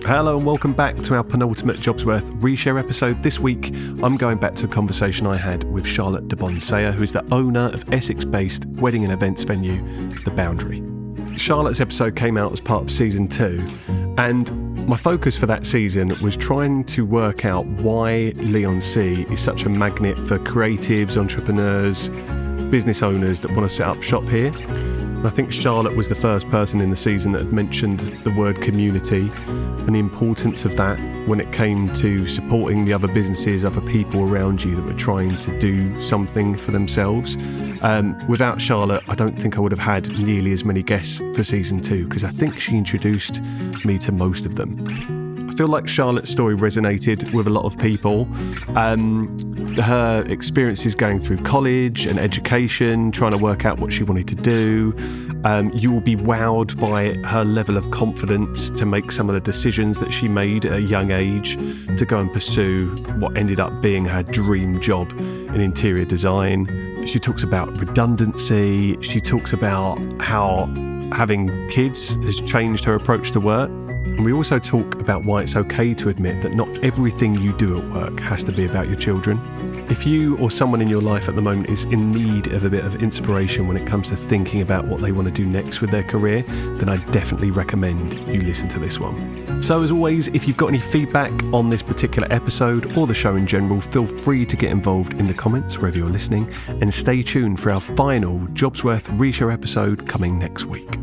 Hello and welcome back to our penultimate JobsWorth Reshare episode. This week, I'm going back to a conversation I had with Charlotte Debond-Sayer, who is the owner of Essex-based wedding and events venue, The Boundary. Charlotte's episode came out as part of season 2, and my focus for that season was trying to work out why Leon C is such a magnet for creatives, entrepreneurs, business owners that want to set up shop here. I think Charlotte was the first person in the season that had mentioned the word community and the importance of that when it came to supporting the other businesses, other people around you that were trying to do something for themselves. Without Charlotte, I don't think I would have had nearly as many guests for season 2 because I think she introduced me to most of them. I feel like Charlotte's story resonated with a lot of people. Her experiences going through college and education, trying to work out what she wanted to do. You will be wowed by her level of confidence to make some of the decisions that she made at a young age to go and pursue what ended up being her dream job in interior design. She talks about redundancy. She talks about how having kids has changed her approach to work. And we also talk about why it's okay to admit that not everything you do at work has to be about your children. If you or someone in your life at the moment is in need of a bit of inspiration when it comes to thinking about what they want to do next with their career, then I definitely recommend you listen to this one. So as always, if you've got any feedback on this particular episode or the show in general, feel free to get involved in the comments wherever you're listening, and stay tuned for our final JobsWorth Reshare episode coming next week.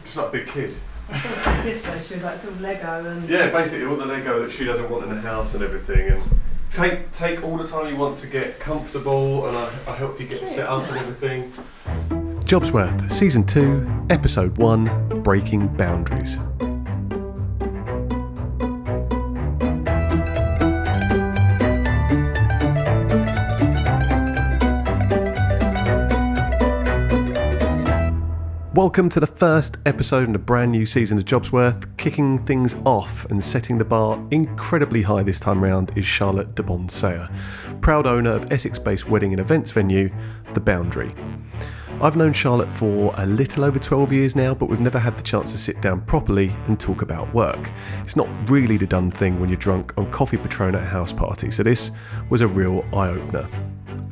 Just like a big kid. I thought like this though, she was like sort of Lego and... Yeah, basically all the Lego that she doesn't want in the house and everything. And take all the time you want to get comfortable, and I help you get set up and everything. JobsWorth, Season 2, Episode 1, Breaking Boundaries. Welcome to the first episode in a brand new season of JobsWorth. Kicking things off and setting the bar incredibly high this time round is Charlotte Debond-Sayer, proud owner of Essex-based wedding and events venue, The Boundary. I've known Charlotte for a little over 12 years now, but we've never had the chance to sit down properly and talk about work. It's not really the done thing when you're drunk on coffee Patron at a house party, so this was a real eye-opener.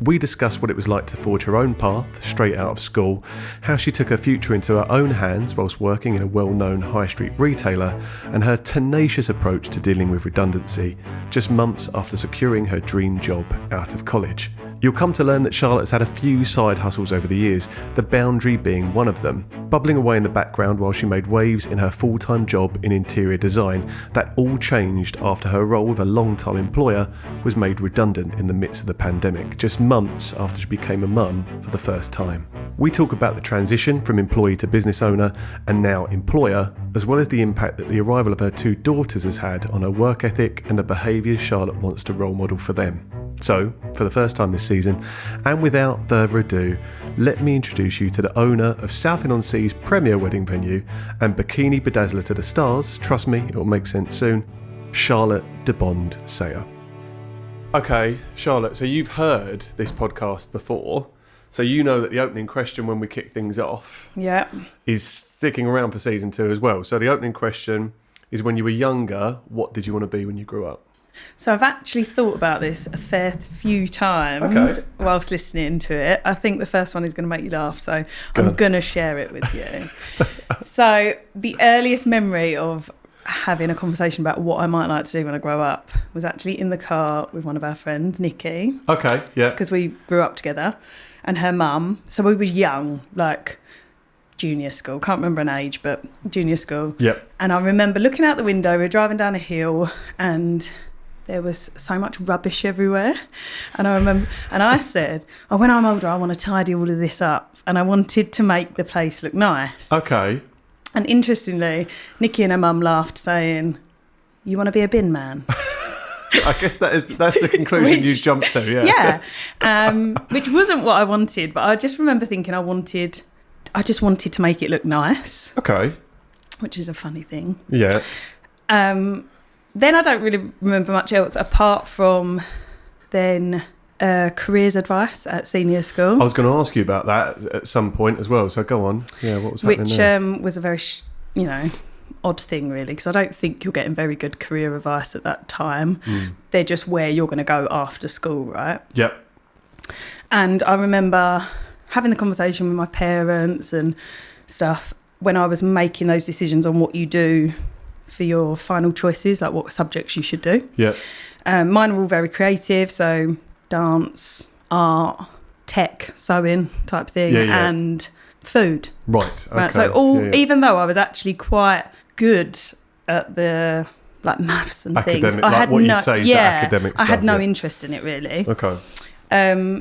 We discussed what it was like to forge her own path straight out of school, how she took her future into her own hands whilst working in a well-known high street retailer, and her tenacious approach to dealing with redundancy just months after securing her dream job out of college. You'll come to learn that Charlotte's had a few side hustles over the years, The Boundary being one of them, bubbling away in the background while she made waves in her full-time job in interior design. That all changed after her role with a long-time employer was made redundant in the midst of the pandemic, just months after she became a mum for the first time. We talk about the transition from employee to business owner and now employer, as well as the impact that the arrival of her 2 daughters has had on her work ethic and the behaviours Charlotte wants to role model for them. So, for the first time this season, and without further ado, let me introduce you to the owner of Southend-on-Sea's premier wedding venue and bikini bedazzler to the stars, trust me, it will make sense soon, Charlotte Debond-Sayer. Okay, Charlotte, so you've heard this podcast before, so you know that the opening question when we kick things off is sticking around for season 2 as well. So the opening question is, when you were younger, what did you want to be when you grew up? So I've actually thought about this a fair few times whilst listening to it. I think the first one is going to make you laugh, so I'm going to share it with you. So the earliest memory of having a conversation about what I might like to do when I grow up was actually in the car with one of our friends, Nikki. Okay, yeah. Because we grew up together, and her mum. So we were young, like junior school. Can't remember an age, but junior school. Yep. And I remember looking out the window, we were driving down a hill, and there was so much rubbish everywhere. And I remember, and I said, oh, when I'm older, I want to tidy all of this up. And I wanted to make the place look nice. Okay. And interestingly, Nikki and her mum laughed, saying, you want to be a bin man? I guess that's the conclusion you jumped to, yeah. Yeah. Which wasn't what I wanted, but I just remember thinking I just wanted to make it look nice. Okay. Which is a funny thing. Yeah. Then I don't really remember much else apart from then careers advice at senior school. I was going to ask you about that at some point as well. So go on. Yeah, what was happening there? Which was a very, odd thing really, because I don't think you're getting very good career advice at that time. They're just where you're going to go after school, right? Yep. And I remember having the conversation with my parents and stuff when I was making those decisions on what you do for your final choices, like what subjects you should do. Yeah. Mine were all very creative, so dance, art, tech, sewing type thing, and food. Right. Okay. Right. So even though I was actually quite good at the like maths and academic, things, I had what you'd say is the academic stuff. I had no interest in it really. Okay.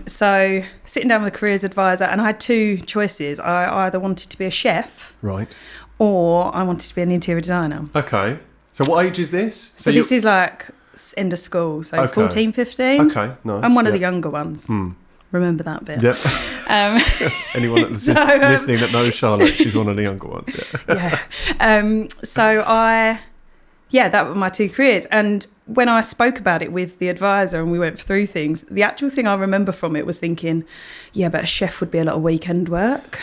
So sitting down with a careers advisor, and I had two choices. I either wanted to be a chef, right, or I wanted to be an interior designer. Okay. So what age is this? So this is like end of school, so 14, 15. Okay, nice. I'm one of the younger ones. Remember that bit. Yep. Anyone that's listening that knows Charlotte, she's one of the younger ones. Yeah. That were my two careers. And when I spoke about it with the advisor and we went through things, the actual thing I remember from it was thinking, yeah, but a chef would be a lot of weekend work.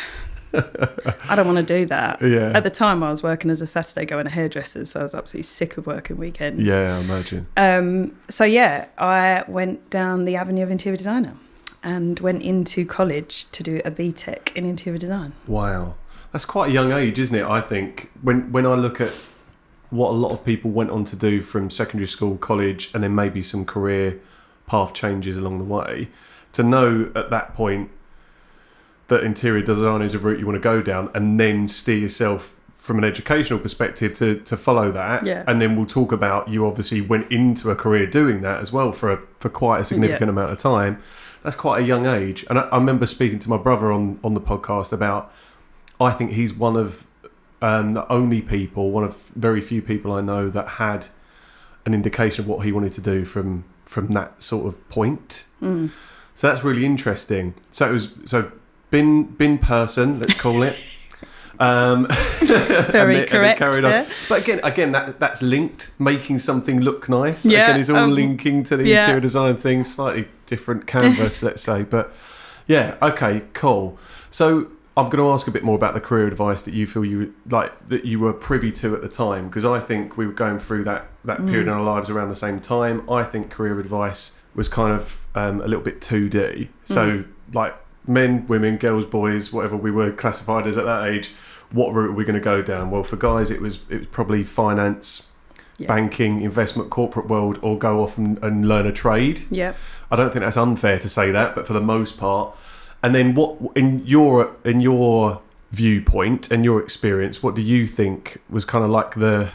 I don't want to do that. Yeah. At the time, I was working as a Saturday going to hairdressers, so I was absolutely sick of working weekends. Yeah, I imagine. I went down the avenue of interior designer and went into college to do a BTEC in interior design. Wow. That's quite a young age, isn't it? I think when I look at what a lot of people went on to do from secondary school, college, and then maybe some career path changes along the way, to know at that point that interior design is a route you want to go down, and then steer yourself from an educational perspective to follow that. Yeah. And then we'll talk about you obviously went into a career doing that as well for quite a significant amount of time. That's quite a young age. And I remember speaking to my brother on the podcast about, I think he's one of the only people, one of very few people I know that had an indication of what he wanted to do from that sort of point. So that's really interesting. So it was bin person, let's call it. Very correct. And carried on. Yeah. But again, that's linked, making something look nice. Yeah, Again, it's all linking to the interior design thing, slightly different canvas, let's say. But yeah, okay, cool. So I'm going to ask a bit more about the career advice that you feel that you were privy to at the time, because I think we were going through that period in our lives around the same time. I think career advice was kind of a little bit 2D. So like men, women, girls, boys, whatever we were classified as at that age, what route are we going to go down? Well, for guys, it was probably finance, banking, investment, corporate world, or go off and learn a trade. Yeah. I don't think that's unfair to say that, but for the most part. And then what in your viewpoint and your experience, what do you think was kind of like the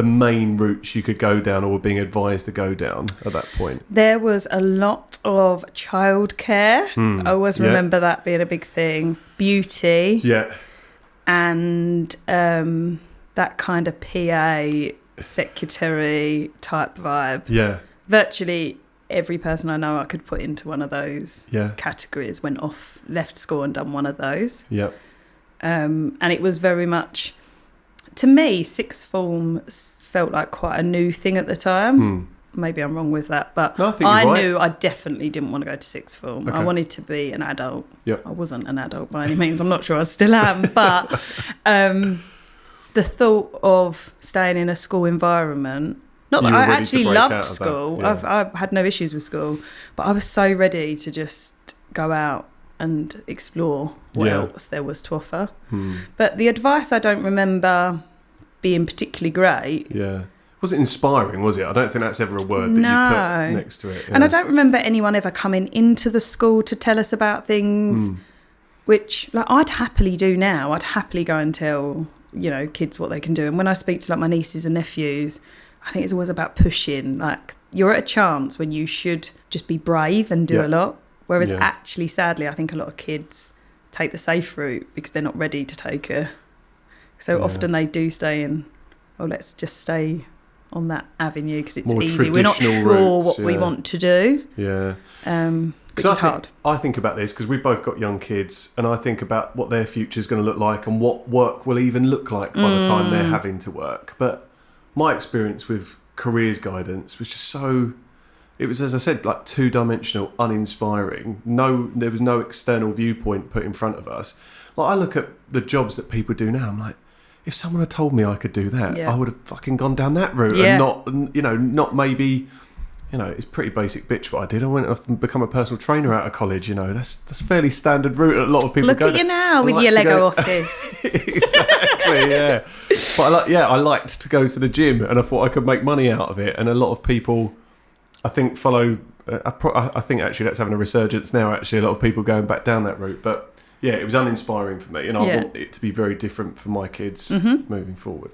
main routes you could go down or were being advised to go down at that point? There was a lot of childcare. I always remember that being a big thing. Beauty. Yeah. And that kind of PA, secretary type vibe. Yeah. Virtually every person I know I could put into one of those categories left school and done one of those. Yeah. And it was very much, to me, sixth form felt like quite a new thing at the time. Maybe I'm wrong with that, but no, I knew I definitely didn't want to go to sixth form. Okay. I wanted to be an adult. Yep. I wasn't an adult by any means. I'm not sure I still am, but the thought of staying in a school environment, not that I actually loved school. I've had no issues with school, but I was so ready to just go out and explore what else there was to offer. But the advice I don't remember being particularly great. Yeah. Was it inspiring, was it? I don't think that's ever a word that you put next to it. Yeah. And I don't remember anyone ever coming into the school to tell us about things, which I'd happily do now. I'd happily go and tell, kids what they can do. And when I speak to my nieces and nephews, I think it's always about pushing. Like, you're at a chance when you should just be brave and do a lot. Whereas actually, sadly, I think a lot of kids take the safe route because they're not ready to take it. So often they do stay in, let's just stay on that avenue because it's more easy. We're not sure routes, what we want to do. Yeah. Which is hard. I think about this because we've both got young kids, and I think about what their future is going to look like and what work will even look like by the time they're having to work. But my experience with careers guidance was just so it was, as I said, like two-dimensional, uninspiring. There was no external viewpoint put in front of us. Like, I look at the jobs that people do now, I'm like, if someone had told me I could do that, I would have fucking gone down that route and not maybe, it's pretty basic bitch what I did. I went off and become a personal trainer out of college, that's fairly standard route that a lot of people Look go at you now with your Lego office. Exactly, yeah. But I liked to go to the gym, and I thought I could make money out of it. And a lot of people, I think, follow. I think actually that's having a resurgence now. Actually, a lot of people going back down that route. But yeah, it was uninspiring for me, and I want it to be very different for my kids moving forward.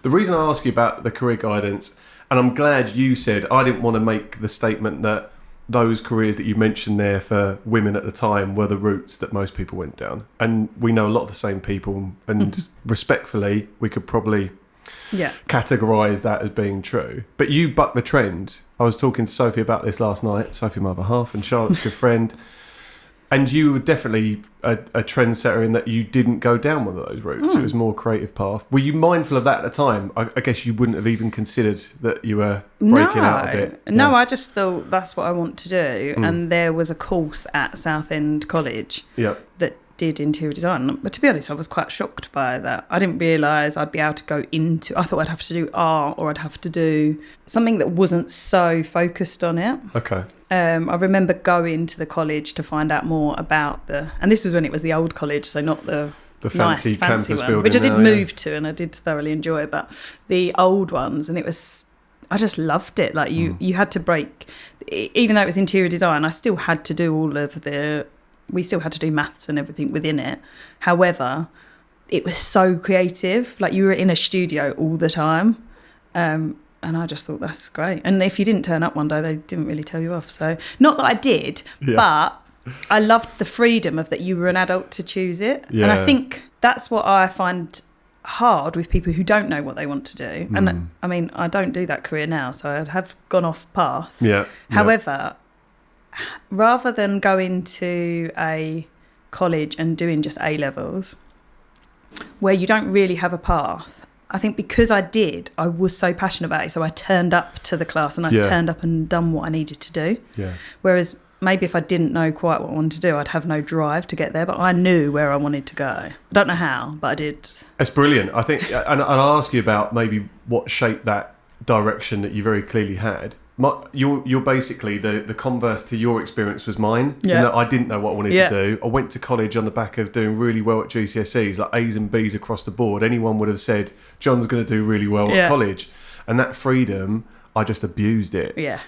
The reason I ask you about the career guidance, and I'm glad you said, I didn't want to make the statement that those careers that you mentioned there for women at the time were the routes that most people went down. And we know a lot of the same people, and respectfully, we could probably categorise that as being true. But you bucked the trend. I was talking to Sophie about this last night, Sophie, my other half, and Charlotte's good friend. And you were definitely a trendsetter in that you didn't go down one of those routes. It was more creative path. Were you mindful of that at the time? I guess you wouldn't have even considered that you were breaking out a bit. No, I just thought that's what I want to do. And there was a course at Southend College that did interior design. But to be honest, I was quite shocked by that. I didn't realise I'd be able to go into... I thought I'd have to do art, or I'd have to do something that wasn't so focused on it. Okay. I remember going to the college to find out more about and this was when it was the old college, so not the fancy campus one, building, which I did move to, and I did thoroughly enjoy, but the old ones, and I just loved it. Like you had to break, even though it was interior design, I still had to do we still had to do maths and everything within it. However, it was so creative. Like, you were in a studio all the time. And I just thought, that's great. And if you didn't turn up one day, they didn't really tell you off. So, not that I did, but I loved the freedom of that you were an adult to choose it. Yeah. And I think that's what I find hard with people who don't know what they want to do. And I mean, I don't do that career now, so I have gone off path. Yeah. However, rather than going to a college and doing just A-levels, where you don't really have a path, I think because I was so passionate about it, so I turned up to the class and I turned up and done what I needed to do. Yeah. Whereas maybe if I didn't know quite what I wanted to do, I'd have no drive to get there, but I knew where I wanted to go. I don't know how, but I did. It's brilliant. I think, and I'll ask you about maybe what shaped that direction that you very clearly had. You're basically the converse to your experience was mine. Yeah. In that I didn't know what I wanted to do. I went to college on the back of doing really well at GCSEs, like A's and B's across the board. Anyone would have said, John's going to do really well at college. And that freedom, I just abused it. Yeah.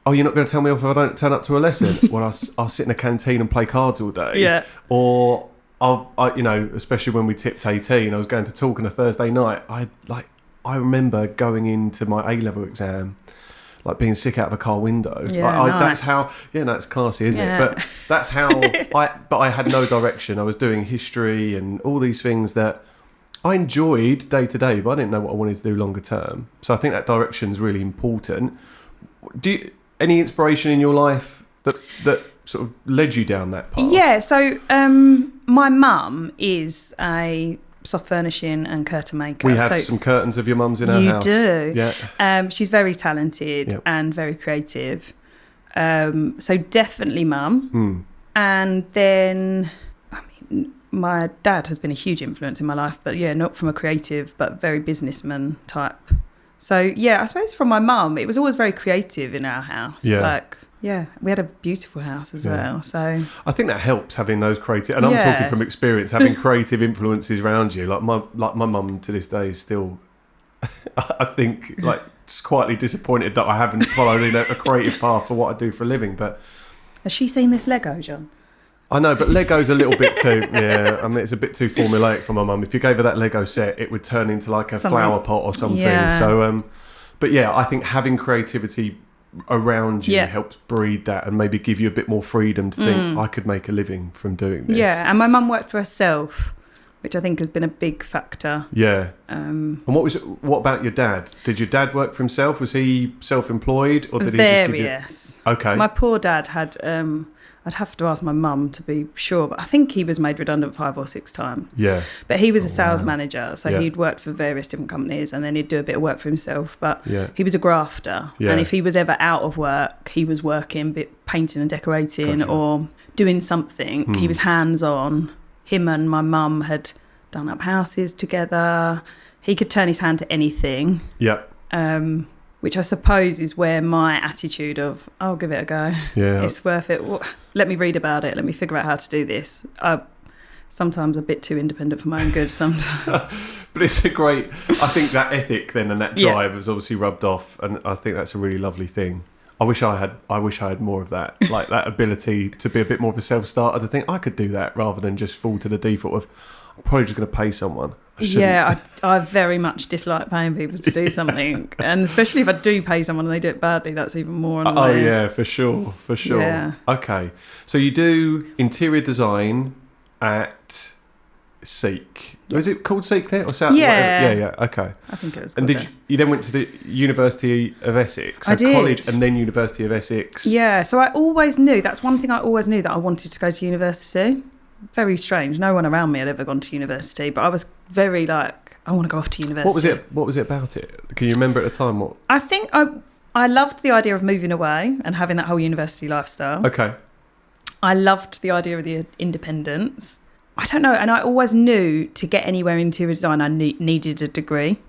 Oh, you're not going to tell me off if I don't turn up to a lesson? Well, I'll sit in a canteen and play cards all day. Yeah. Or, especially when we tipped 18, I was going to talk on a Thursday night. I remember going into my A-level exam, like being sick out of a car window. Yeah, nice. That's how. Yeah, that's classy, isn't it? But that's how. I had no direction. I was doing history and all these things that I enjoyed day to day, but I didn't know what I wanted to do longer term. So I think that direction is really important. Any inspiration in your life that sort of led you down that path? Yeah. So my mum is a soft furnishing and curtain maker. We have some curtains of your mum's in our house. You do? Yeah. She's very talented and very creative. So definitely mum. And then, my dad has been a huge influence in my life, but not from a creative, but very businessman type. So I suppose from my mum, it was always very creative in our house. Yeah. We had a beautiful house as well. So I think that helps having those creative, and I'm talking from experience, having creative influences around you. Like my mum to this day is still, I think, just quietly disappointed that I haven't followed in a creative path for what I do for a living. But has she seen this Lego, John? I know, but Lego's a little bit too, it's a bit too formulaic for my mum. If you gave her that Lego set, it would turn into like a flower pot or something. Yeah. So, I think having creativity around you helps breed that and maybe give you a bit more freedom to think, I could make a living from doing this. Yeah, and my mum worked for herself, which I think has been a big factor. Yeah. And what about your dad? Did your dad work for himself? Was he self-employed, or did he just give you... Yes. Okay. My poor dad had I'd have to ask my mum to be sure, but I think he was made redundant 5 or 6 times. Yeah. But he was a sales manager, so he'd worked for various different companies, and then he'd do a bit of work for himself. But he was a grafter, and if he was ever out of work, he was working, painting and decorating or doing something. He was hands-on. Him and my mum had done up houses together. He could turn his hand to anything. Yeah. Which I suppose is where my attitude of, I'll give it a go. Yeah. It's worth it. Let me read about it. Let me figure out how to do this. Sometimes a bit too independent for my own good sometimes. But it's a great, I think that ethic then and that drive has obviously rubbed off, and I think that's a really lovely thing. I wish I had more of that, like that ability to be a bit more of a self-starter, to think I could do that rather than just fall to the default of, I'm probably just going to pay someone. I very much dislike paying people to do something, and especially if I do pay someone and they do it badly, that's even more annoying. Oh yeah, for sure. Yeah. Okay, so you do interior design at Seek. Was it called Seek there or South? Yeah. Yeah. Okay. I think it was. And you then went to the University of Essex? So I did. College and then University of Essex. Yeah. So I always knew. That's one thing I always knew, that I wanted to go to university. Very strange. No one around me had ever gone to university, but I was very like, I want to go off to university. What was it about it? Can you remember at the time what? I think I loved the idea of moving away and having that whole university lifestyle. Okay. I loved the idea of the independence. I don't know, and I always knew to get anywhere in interior design, I needed a degree.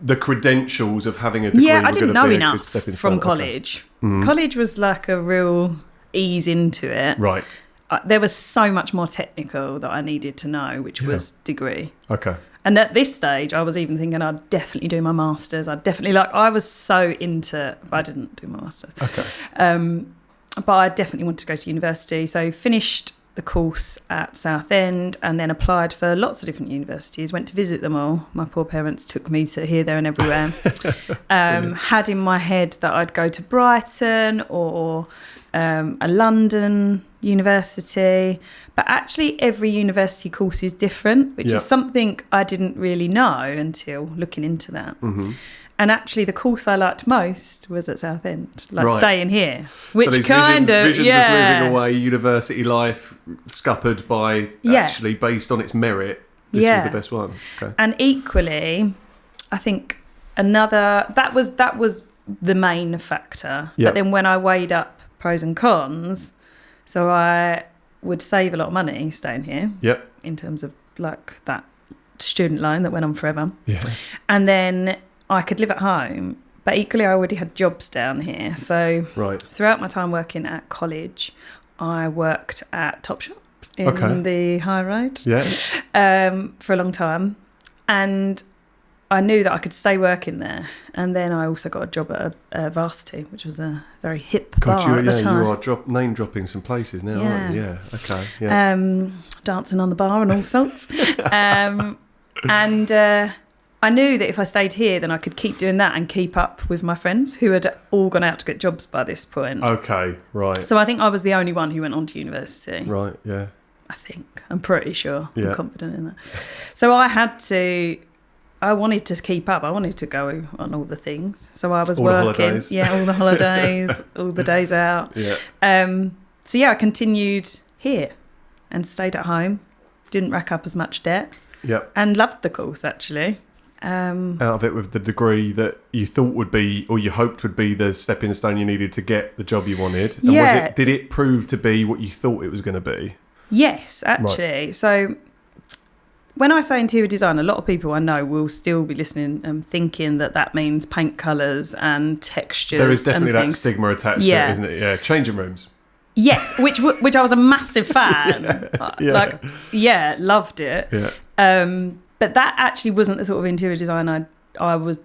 The credentials of having a degree. Yeah, I didn't know enough from Okay. college. Mm-hmm. College was like a real ease into it. Right. There was so much more technical that I needed to know, which was degree. Okay. And at this stage, I was even thinking I'd definitely do my masters. I was so into, but I didn't do my masters. Okay. But I definitely wanted to go to university. So finished the course at Southend and then applied for lots of different universities, went to visit them all. My poor parents took me to here, there and everywhere. Had in my head that I'd go to Brighton or a London university, but actually every university course is different, which is something I didn't really know until looking into that. Mm-hmm. And actually the course I liked most was at Southend, staying here, which so visions of moving away, university life scuppered by actually based on its merit, this was the best one. Okay. And equally, I think that was the main factor. But then when I weighed up pros and cons, so I would save a lot of money staying here. Yep. In terms of like that student loan that went on forever. Yeah. And then I could live at home, but equally I already had jobs down here. So throughout my time working at college, I worked at Topshop in the High Road for a long time. And I knew that I could stay working there. And then I also got a job at a Varsity, which was a very hip bar at the time. You are name dropping some places now, aren't you? Yeah, okay. Yeah. Dancing on the bar and all sorts. I knew that if I stayed here, then I could keep doing that and keep up with my friends who had all gone out to get jobs by this point. Okay, right. So I think I was the only one who went on to university. Right, yeah. I think. I'm pretty sure. Yeah. I'm confident in that. So I wanted to keep up. I wanted to go on all the things. So I was working. All the holidays, all the days out. Yeah. I continued here and stayed at home. Didn't rack up as much debt. Yep. And loved the course, actually. Out of it with the degree that you thought would be, or you hoped would be, the stepping stone you needed to get the job you wanted. And did it prove to be what you thought it was going to be? Yes, actually. Right. So when I say interior design, a lot of people I know will still be listening and thinking that means paint colours and textures. There is definitely that stigma attached to it, isn't it? Yeah, changing rooms. Yes, which I was a massive fan. Loved it. Yeah. But that actually wasn't the sort of interior design I was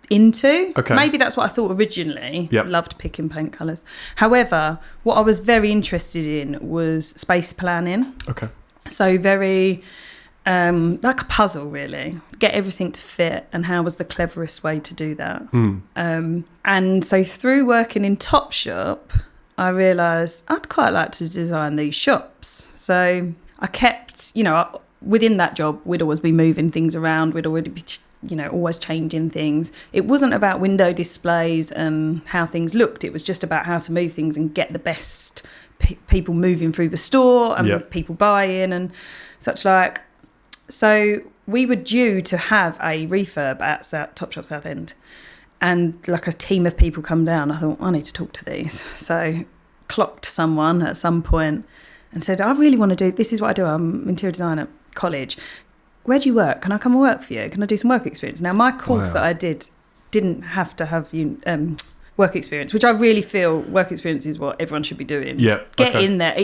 into. Okay. Maybe that's what I thought originally. Yep. Loved picking paint colours. However, what I was very interested in was space planning. Okay. So very like a puzzle, really. Get everything to fit, and how was the cleverest way to do that. And so through working in Topshop, I realised I'd quite like to design these shops. So I kept, within that job, we'd always be moving things around. We'd already be, always changing things. It wasn't about window displays and how things looked. It was just about how to move things and get the best people moving through the store and people buying and such like. So we were due to have a refurb at Topshop Southend, and like a team of people come down. I thought, I need to talk to these. So clocked someone at some point and said, I really want to do, this is what I do, I'm interior design at college. Where do you work? Can I come and work for you? Can I do some work experience? Now, my course that I didn't have to have work experience, which I really feel work experience is what everyone should be doing. Get in there.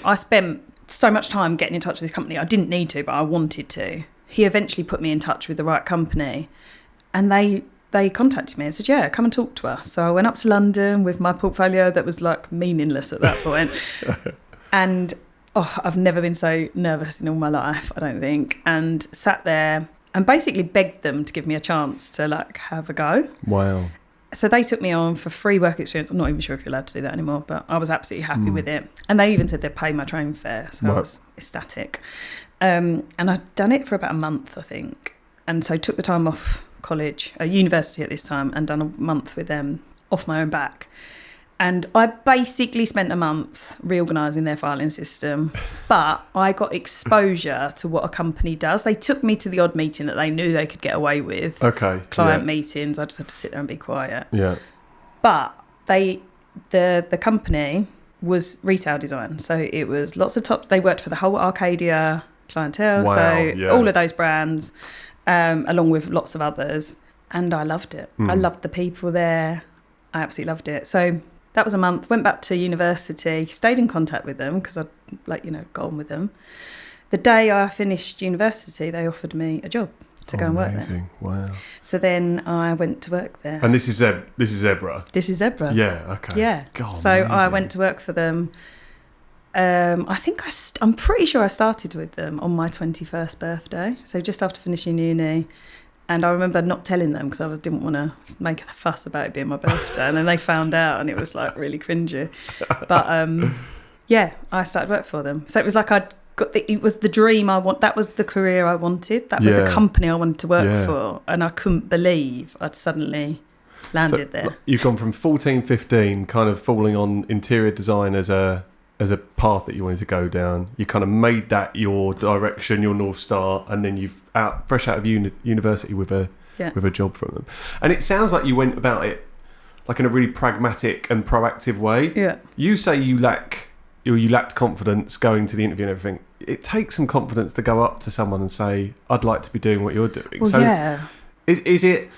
I spent so much time getting in touch with this company. I didn't need to, but I wanted to. He eventually put me in touch with the right company, and they contacted me and said, yeah, come and talk to us. So I went up to London with my portfolio that was like meaningless at that point. And I've never been so nervous in all my life, I don't think. And sat there and basically begged them to give me a chance to like have a go. Wow. So they took me on for free work experience. I'm not even sure if you're allowed to do that anymore, but I was absolutely happy with it. And they even said they'd pay my train fare, so I was ecstatic. And I'd done it for about a month, I think. And so took the time off college, university at this time, and done a month with them off my own back. And I basically spent a month reorganising their filing system, but I got exposure to what a company does. They took me to the odd meeting that they knew they could get away with. Okay. Client meetings. I just had to sit there and be quiet. Yeah. But the company was retail design. So it was lots of they worked for the whole Arcadia clientele. Wow, so all of those brands, along with lots of others. And I loved it. I loved the people there. I absolutely loved it. So that was a month. Went back to university, stayed in contact with them because I'd got on with them. The day I finished university, they offered me a job to go and work there. Wow. So then I went to work there. And this is Zebra? This is Zebra. Yeah, okay. Yeah. God, so amazing. I went to work for them. I think I'm pretty sure I started with them on my 21st birthday. So just after finishing uni. And I remember not telling them because I didn't want to make a fuss about it being my birthday. And then they found out and it was like really cringy. But I started work for them. So it was like it was the dream I want. That was the career I wanted. That was the company I wanted to work for. And I couldn't believe I'd suddenly landed there. You've gone from 14, 15, kind of falling on interior design as a path that you wanted to go down. You kind of made that your direction, your North Star, and then you've fresh out of university with a job from them. And it sounds like you went about it like in a really pragmatic and proactive way. Yeah. You say you lacked confidence going to the interview and everything. It takes some confidence to go up to someone and say, I'd like to be doing what you're doing. Well, so is it,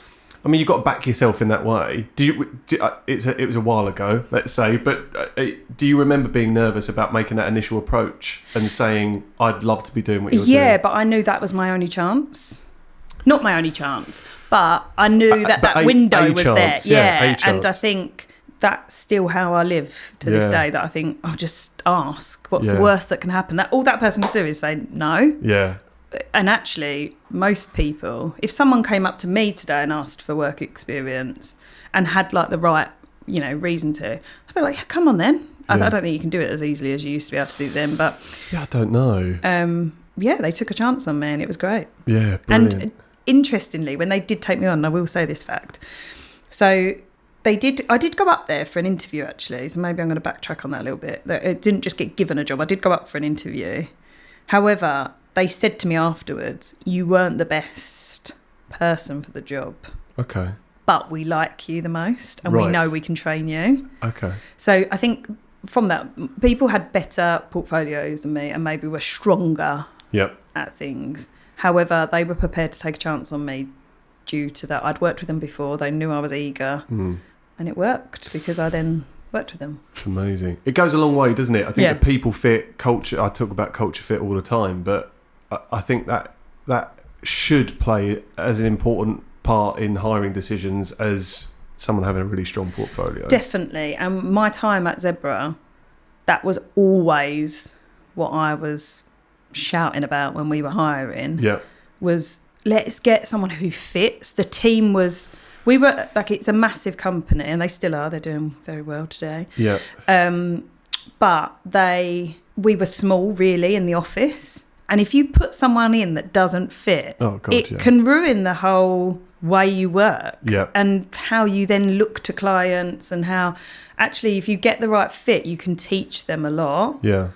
I mean, you've got to back yourself in that way. It was a while ago, let's say, but do you remember being nervous about making that initial approach and saying, I'd love to be doing what you're doing? Yeah, but I knew that was my only chance. Not my only chance, but I knew that window was chance, there. Yeah, and I think that's still how I live to this day, that I think I'll just ask, what's the worst that can happen? That all that person can do is say no. Yeah. And actually, most people, if someone came up to me today and asked for work experience and had like the right, reason to, I'd be like, yeah, come on then. I don't think you can do it as easily as you used to be able to do then. But I don't know. They took a chance on me and it was great. Yeah, brilliant. And interestingly, when they did take me on, I will say this fact. So I did go up there for an interview actually. So maybe I'm going to backtrack on that a little bit. It didn't just get given a job. I did go up for an interview. However, they said to me afterwards, you weren't the best person for the job. Okay. But we like you the most and we know we can train you. Okay. So I think from that, people had better portfolios than me and maybe were stronger at things. However, they were prepared to take a chance on me due to that. I'd worked with them before. They knew I was eager. And it worked because I then worked with them. It's amazing. It goes a long way, doesn't it? I think the people fit culture. I talk about culture fit all the time, but I think that should play as an important part in hiring decisions as someone having a really strong portfolio. Definitely. And my time at Zebra, that was always what I was shouting about when we were hiring. Yeah. Was let's get someone who fits. The team was, we were like, it's a massive company and they still are. They're doing very well today. Yeah. But we were small really in the office. And if you put someone in that doesn't fit, it can ruin the whole way you work Yeah. and how you then look to clients, and how actually if you get the right fit, you can teach them a lot. Yeah.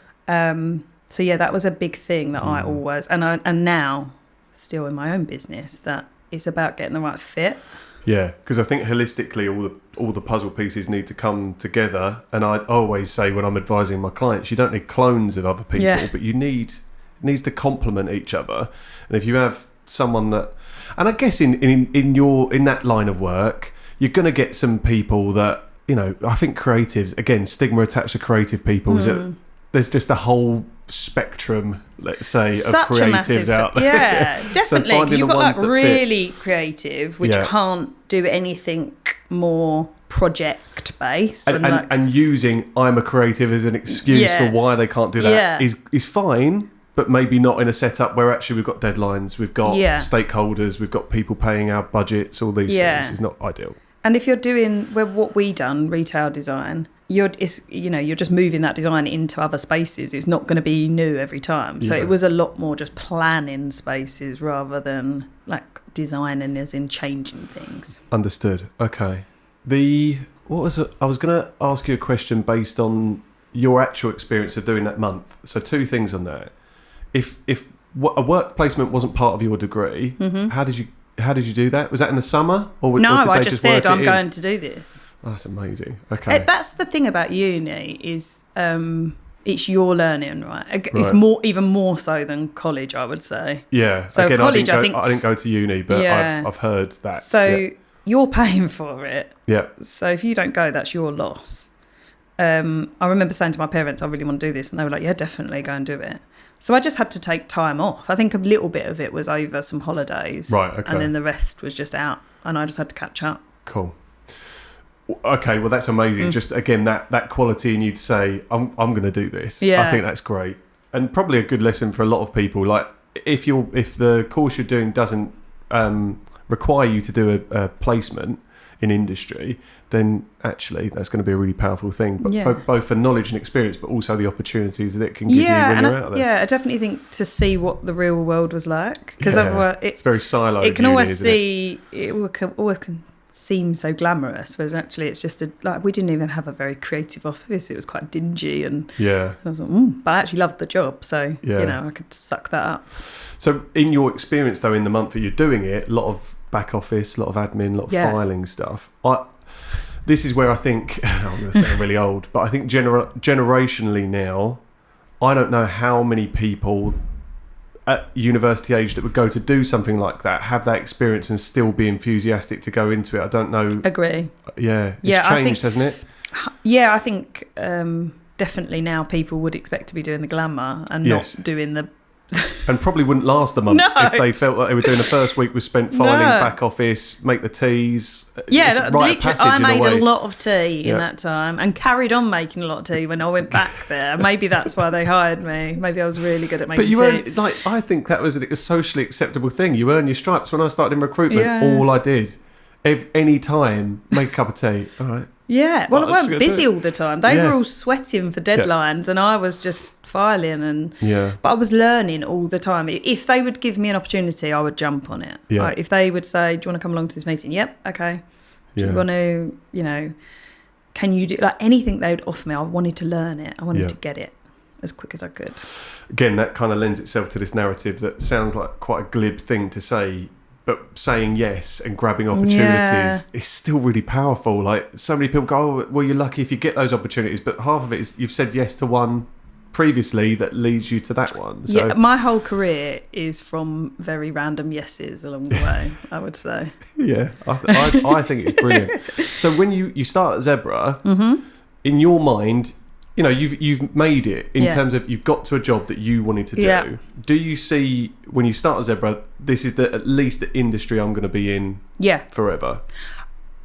So yeah, that was a big thing that I always, and now still in my own business, that it's about getting the right fit. Yeah, because I think holistically all the puzzle pieces need to come together. And I always say when I'm advising my clients, you don't need clones of other people, but it needs to complement each other. And if you have someone that, and I guess in that line of work, you're going to get some people that, I think creatives, again, stigma attached to creative people is that there's just a whole spectrum, let's say, Such of creatives out there. Yeah, definitely. So Because you've got ones like that really creative, which can't do anything more project based. And using I'm a creative as an excuse for why they can't do that is fine, but maybe not in a setup where actually we've got deadlines, we've got stakeholders, we've got people paying our budgets, all these things is not ideal. And if you're doing what we done, retail design, you're just moving that design into other spaces. It's not going to be new every time. So it was a lot more just planning spaces rather than like designing as in changing things. Understood. Okay. I was going to ask you a question based on your actual experience of doing that month. So 2 things on that. If a work placement wasn't part of your degree, how did you do that? Was that in the summer? Or no, did I they just said I'm going to do this. Oh, that's amazing. Okay. That's the thing about uni is it's your learning, right? It's even more so than college, I would say. Yeah. So again, college, I didn't go to uni, but I've heard that. So you're paying for it. Yeah. So if you don't go, that's your loss. I remember saying to my parents, I really want to do this. And they were like, yeah, definitely go and do it. So I just had to take time off. I think a little bit of it was over some holidays. Right, okay. And then the rest was just out. And I just had to catch up. Cool. Okay, well, that's amazing. Just, again, that quality in you to say, I'm going to do this. Yeah. I think that's great. And probably a good lesson for a lot of people. Like, if the course you're doing doesn't require you to do a placement in industry, then actually that's going to be a really powerful thing. But both for knowledge and experience, but also the opportunities that it can give you when you're out there. Yeah, I definitely think to see what the real world was like, because otherwise it's very siloed. It can always can seem so glamorous, whereas actually it's just we didn't even have a very creative office. It was quite dingy, and I was like, but I actually loved the job, so I could suck that up. So in your experience though, in the month that you're doing it, a lot of back office, a lot of admin, a lot of filing stuff. This is where I think, I'm going to sound really old, but I think generationally now, I don't know how many people at university age that would go to do something like that, have that experience and still be enthusiastic to go into it. I don't know. Agree. Yeah, it's changed, hasn't it? Yeah, I think definitely now people would expect to be doing the glamour and not doing the... And probably wouldn't last the month if they felt like they were doing the first week was spent filing back office, make the teas. Yeah, literally, I made a lot of tea in Yeah. that time and carried on making a lot of tea when I went back there. Maybe that's why they hired me. Maybe I was really good at making tea. But I think that was a socially acceptable thing. You earn your stripes. When I started in recruitment, all I did, any time, make a cup of tea. All right. Yeah, well, I weren't busy all the time. They were all sweating for deadlines, and I was just filing but I was learning all the time. If they would give me an opportunity, I would jump on it. Yeah. Like if they would say, "Do you want to come along to this meeting?" Yep, okay. Do you want to, can you do anything they would offer me? I wanted to learn it. I wanted to get it as quick as I could. Again, that kind of lends itself to this narrative that sounds like quite a glib thing to say. But saying yes and grabbing opportunities is still really powerful. Like, so many people go, oh, well, you're lucky if you get those opportunities. But half of it is you've said yes to one previously that leads you to that one. So. Yeah, my whole career is from very random yeses along the way, I would say. Yeah, I think it's brilliant. So when you start at Zebra, in your mind, you've made it in terms of you've got to a job that you wanted to do. Yeah. Do you see when you start at Zebra, this is at least the industry I'm going to be in forever?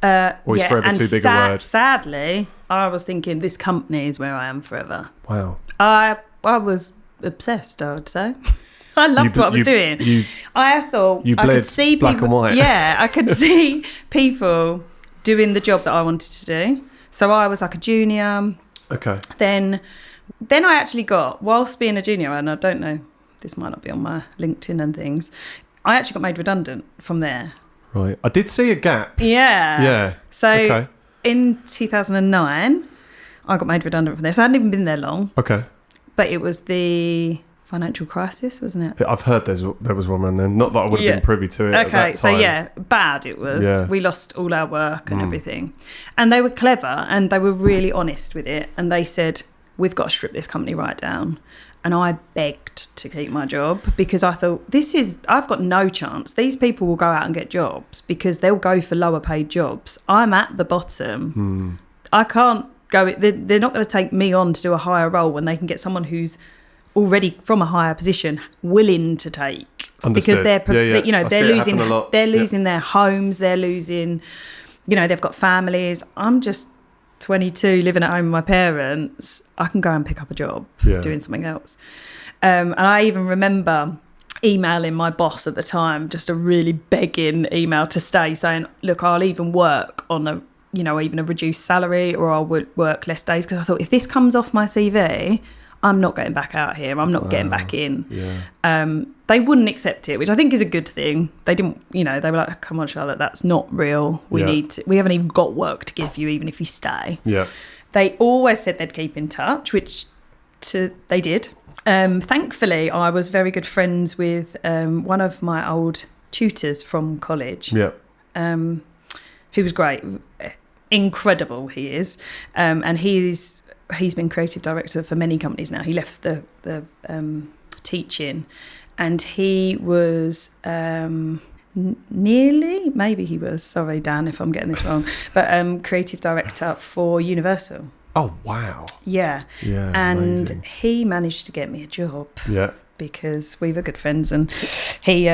Or is forever too big a word? Sadly, I was thinking this company is where I am forever. Wow. I was obsessed, I would say. I loved what I was doing. I thought I could see people, black and white. Yeah, I could see people doing the job that I wanted to do. So I was like a junior. Okay. Then I actually got, whilst being a junior, and I don't know, this might not be on my LinkedIn and things, I actually got made redundant from there. Right. I did see a gap. Yeah. Yeah. So in 2009, I got made redundant from there. So I hadn't even been there long. Okay. But it was the financial crisis, wasn't it? I've heard there was one then. Not that I would have been privy to it at that time. So bad it was. Yeah. We lost all our work and everything. And they were clever and they were really honest with it. And they said, we've got to strip this company right down. And I begged to keep my job because I thought, I've got no chance. These people will go out and get jobs because they'll go for lower paid jobs. I'm at the bottom. I can't go. They're not going to take me on to do a higher role when they can get someone who's already from a higher position willing to take. Understood. Because they're losing their homes, they're losing, they've got families. I'm just 22 living at home with my parents. I can go and pick up a job doing something else. And I even remember emailing my boss at the time, just a really begging email to stay, saying, look, I'll even work on even a reduced salary, or I'll work less days, because I thought, if this comes off my CV, I'm not getting back out here. I'm not getting back in. Yeah. They wouldn't accept it, which I think is a good thing. They didn't, they were like, come on, Charlotte, that's not real. We haven't even got work to give you, even if you stay. Yeah. They always said they'd keep in touch, which they did. Thankfully, I was very good friends with one of my old tutors from college. Yeah. Who was great. Incredible, he is. And he's been creative director for many companies now. He left the teaching, and he was sorry Dan if I'm getting this wrong, but creative director for Universal. Oh wow. Yeah. And amazing. He managed to get me a job. Yeah. Because we were good friends, and he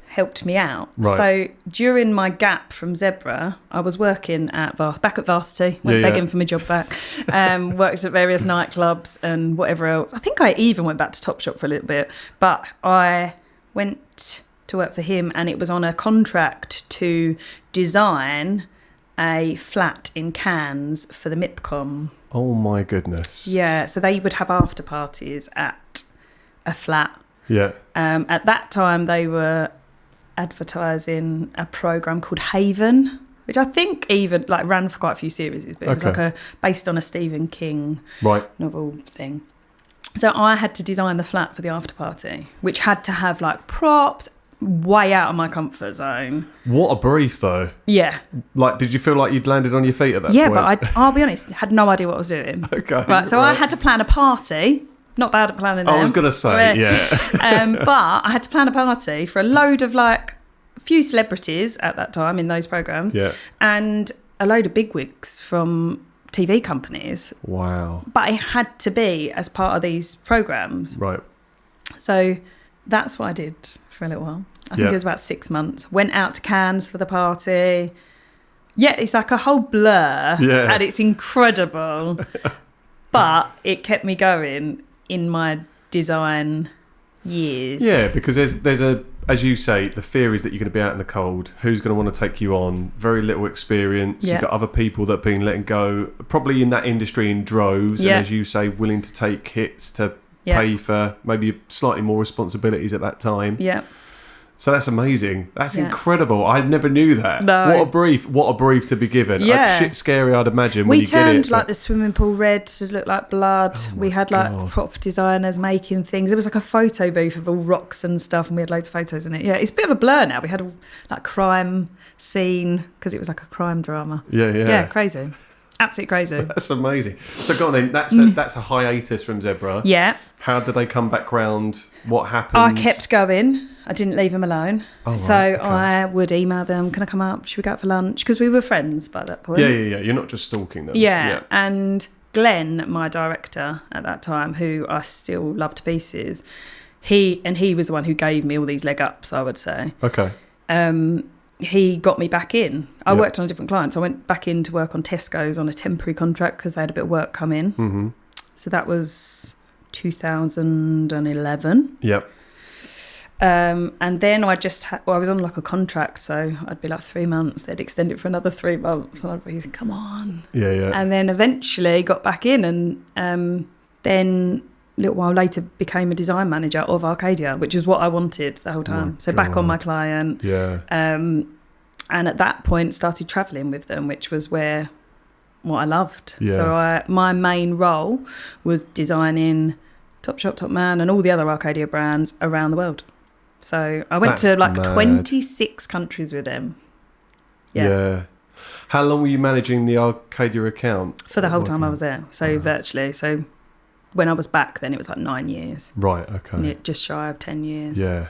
helped me out. Right. So during my gap from Zebra, I was working back at Varsity, begging for my job back, worked at various nightclubs and whatever else. I think I even went back to Topshop for a little bit, but I went to work for him, and it was on a contract to design a flat in Cannes for the MIPCOM. Oh my goodness. Yeah, so they would have after parties at a flat. Yeah. At that time, they were advertising a program called Haven, which I think even ran for quite a few series, but it was based on a Stephen King novel thing. So I had to design the flat for the after party, which had to have props, way out of my comfort zone. What a brief, though. Yeah. Did you feel like you'd landed on your feet at that point? Yeah, but I'll be honest, had no idea what I was doing. Okay. Right, so I had to plan a party. Not bad at planning them. I was going to say, yeah. But I had to plan a party for a load of a few celebrities at that time in those programs, and a load of bigwigs from TV companies. Wow. But it had to be as part of these programs. Right. So that's what I did for a little while. I think it was about 6 months. Went out to Cannes for the party. Yeah, it's like a whole blur, and it's incredible. But it kept me going in my design years. Yeah, because there's a, as you say, the fear is that you're going to be out in the cold. Who's going to want to take you on? Very little experience. You've got other people that have been letting go, probably in that industry in droves, and as you say, willing to take hits to pay for maybe slightly more responsibilities at that time. Yeah. So that's amazing. That's incredible. I never knew that. No. What a brief to be given. Yeah. Shit scary, I'd imagine, when we you get it. We turned the swimming pool red to look like blood. We had prop designers making things. It was like a photo booth of all rocks and stuff, and we had loads of photos in it. Yeah, it's a bit of a blur now. We had a crime scene because it was like a crime drama. Yeah, crazy. Absolutely crazy. That's amazing. So go on then. That's a hiatus from Zebra. Yeah. How did they come back round? What happened? I kept going. I didn't leave them alone. Oh, so I would email them, can I come up? Should we go out for lunch? Because we were friends by that point. Yeah. You're not just stalking them. Yeah. And Glenn, my director at that time, who I still love to pieces, he was the one who gave me all these leg ups, I would say. Okay. He got me back in. I worked on a different client, so I went back in to work on Tesco's on a temporary contract because they had a bit of work come in. Mm-hmm. So that was 2011. Yep. And then I was on a contract, so I'd be 3 months. They'd extend it for another 3 months, and I'd be, come on. Yeah. And then eventually got back in, and then a little while later became a design manager of Arcadia, which is what I wanted the whole time. So back on my client. Yeah. And at that point started travelling with them, which was what I loved. Yeah. So my main role was designing Topshop, Topman and all the other Arcadia brands around the world. So I went to like mad. 26 countries with them. Yeah. How long were you managing the Arcadia account? For the whole time I was there. So virtually. So when I was back then, it was like 9 years. Right, okay. Just shy of 10 years. Yeah.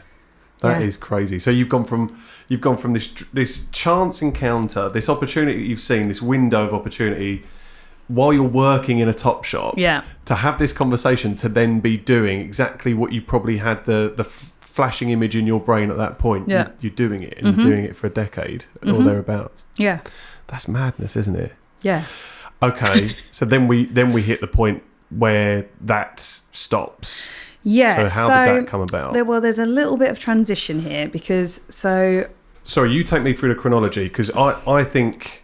That is crazy. So you've gone from this chance encounter, this opportunity that you've seen, this window of opportunity while you're working in a Topshop, to have this conversation, to then be doing exactly what you probably had the flashing image in your brain at that point. Yeah. You're doing it, and you're doing it for a decade or thereabouts. Yeah. That's madness, isn't it? Yeah. Okay. So then we hit the point where that stops. Yeah. So how did that come about? There's a little bit of transition here because Sorry, you take me through the chronology, because I think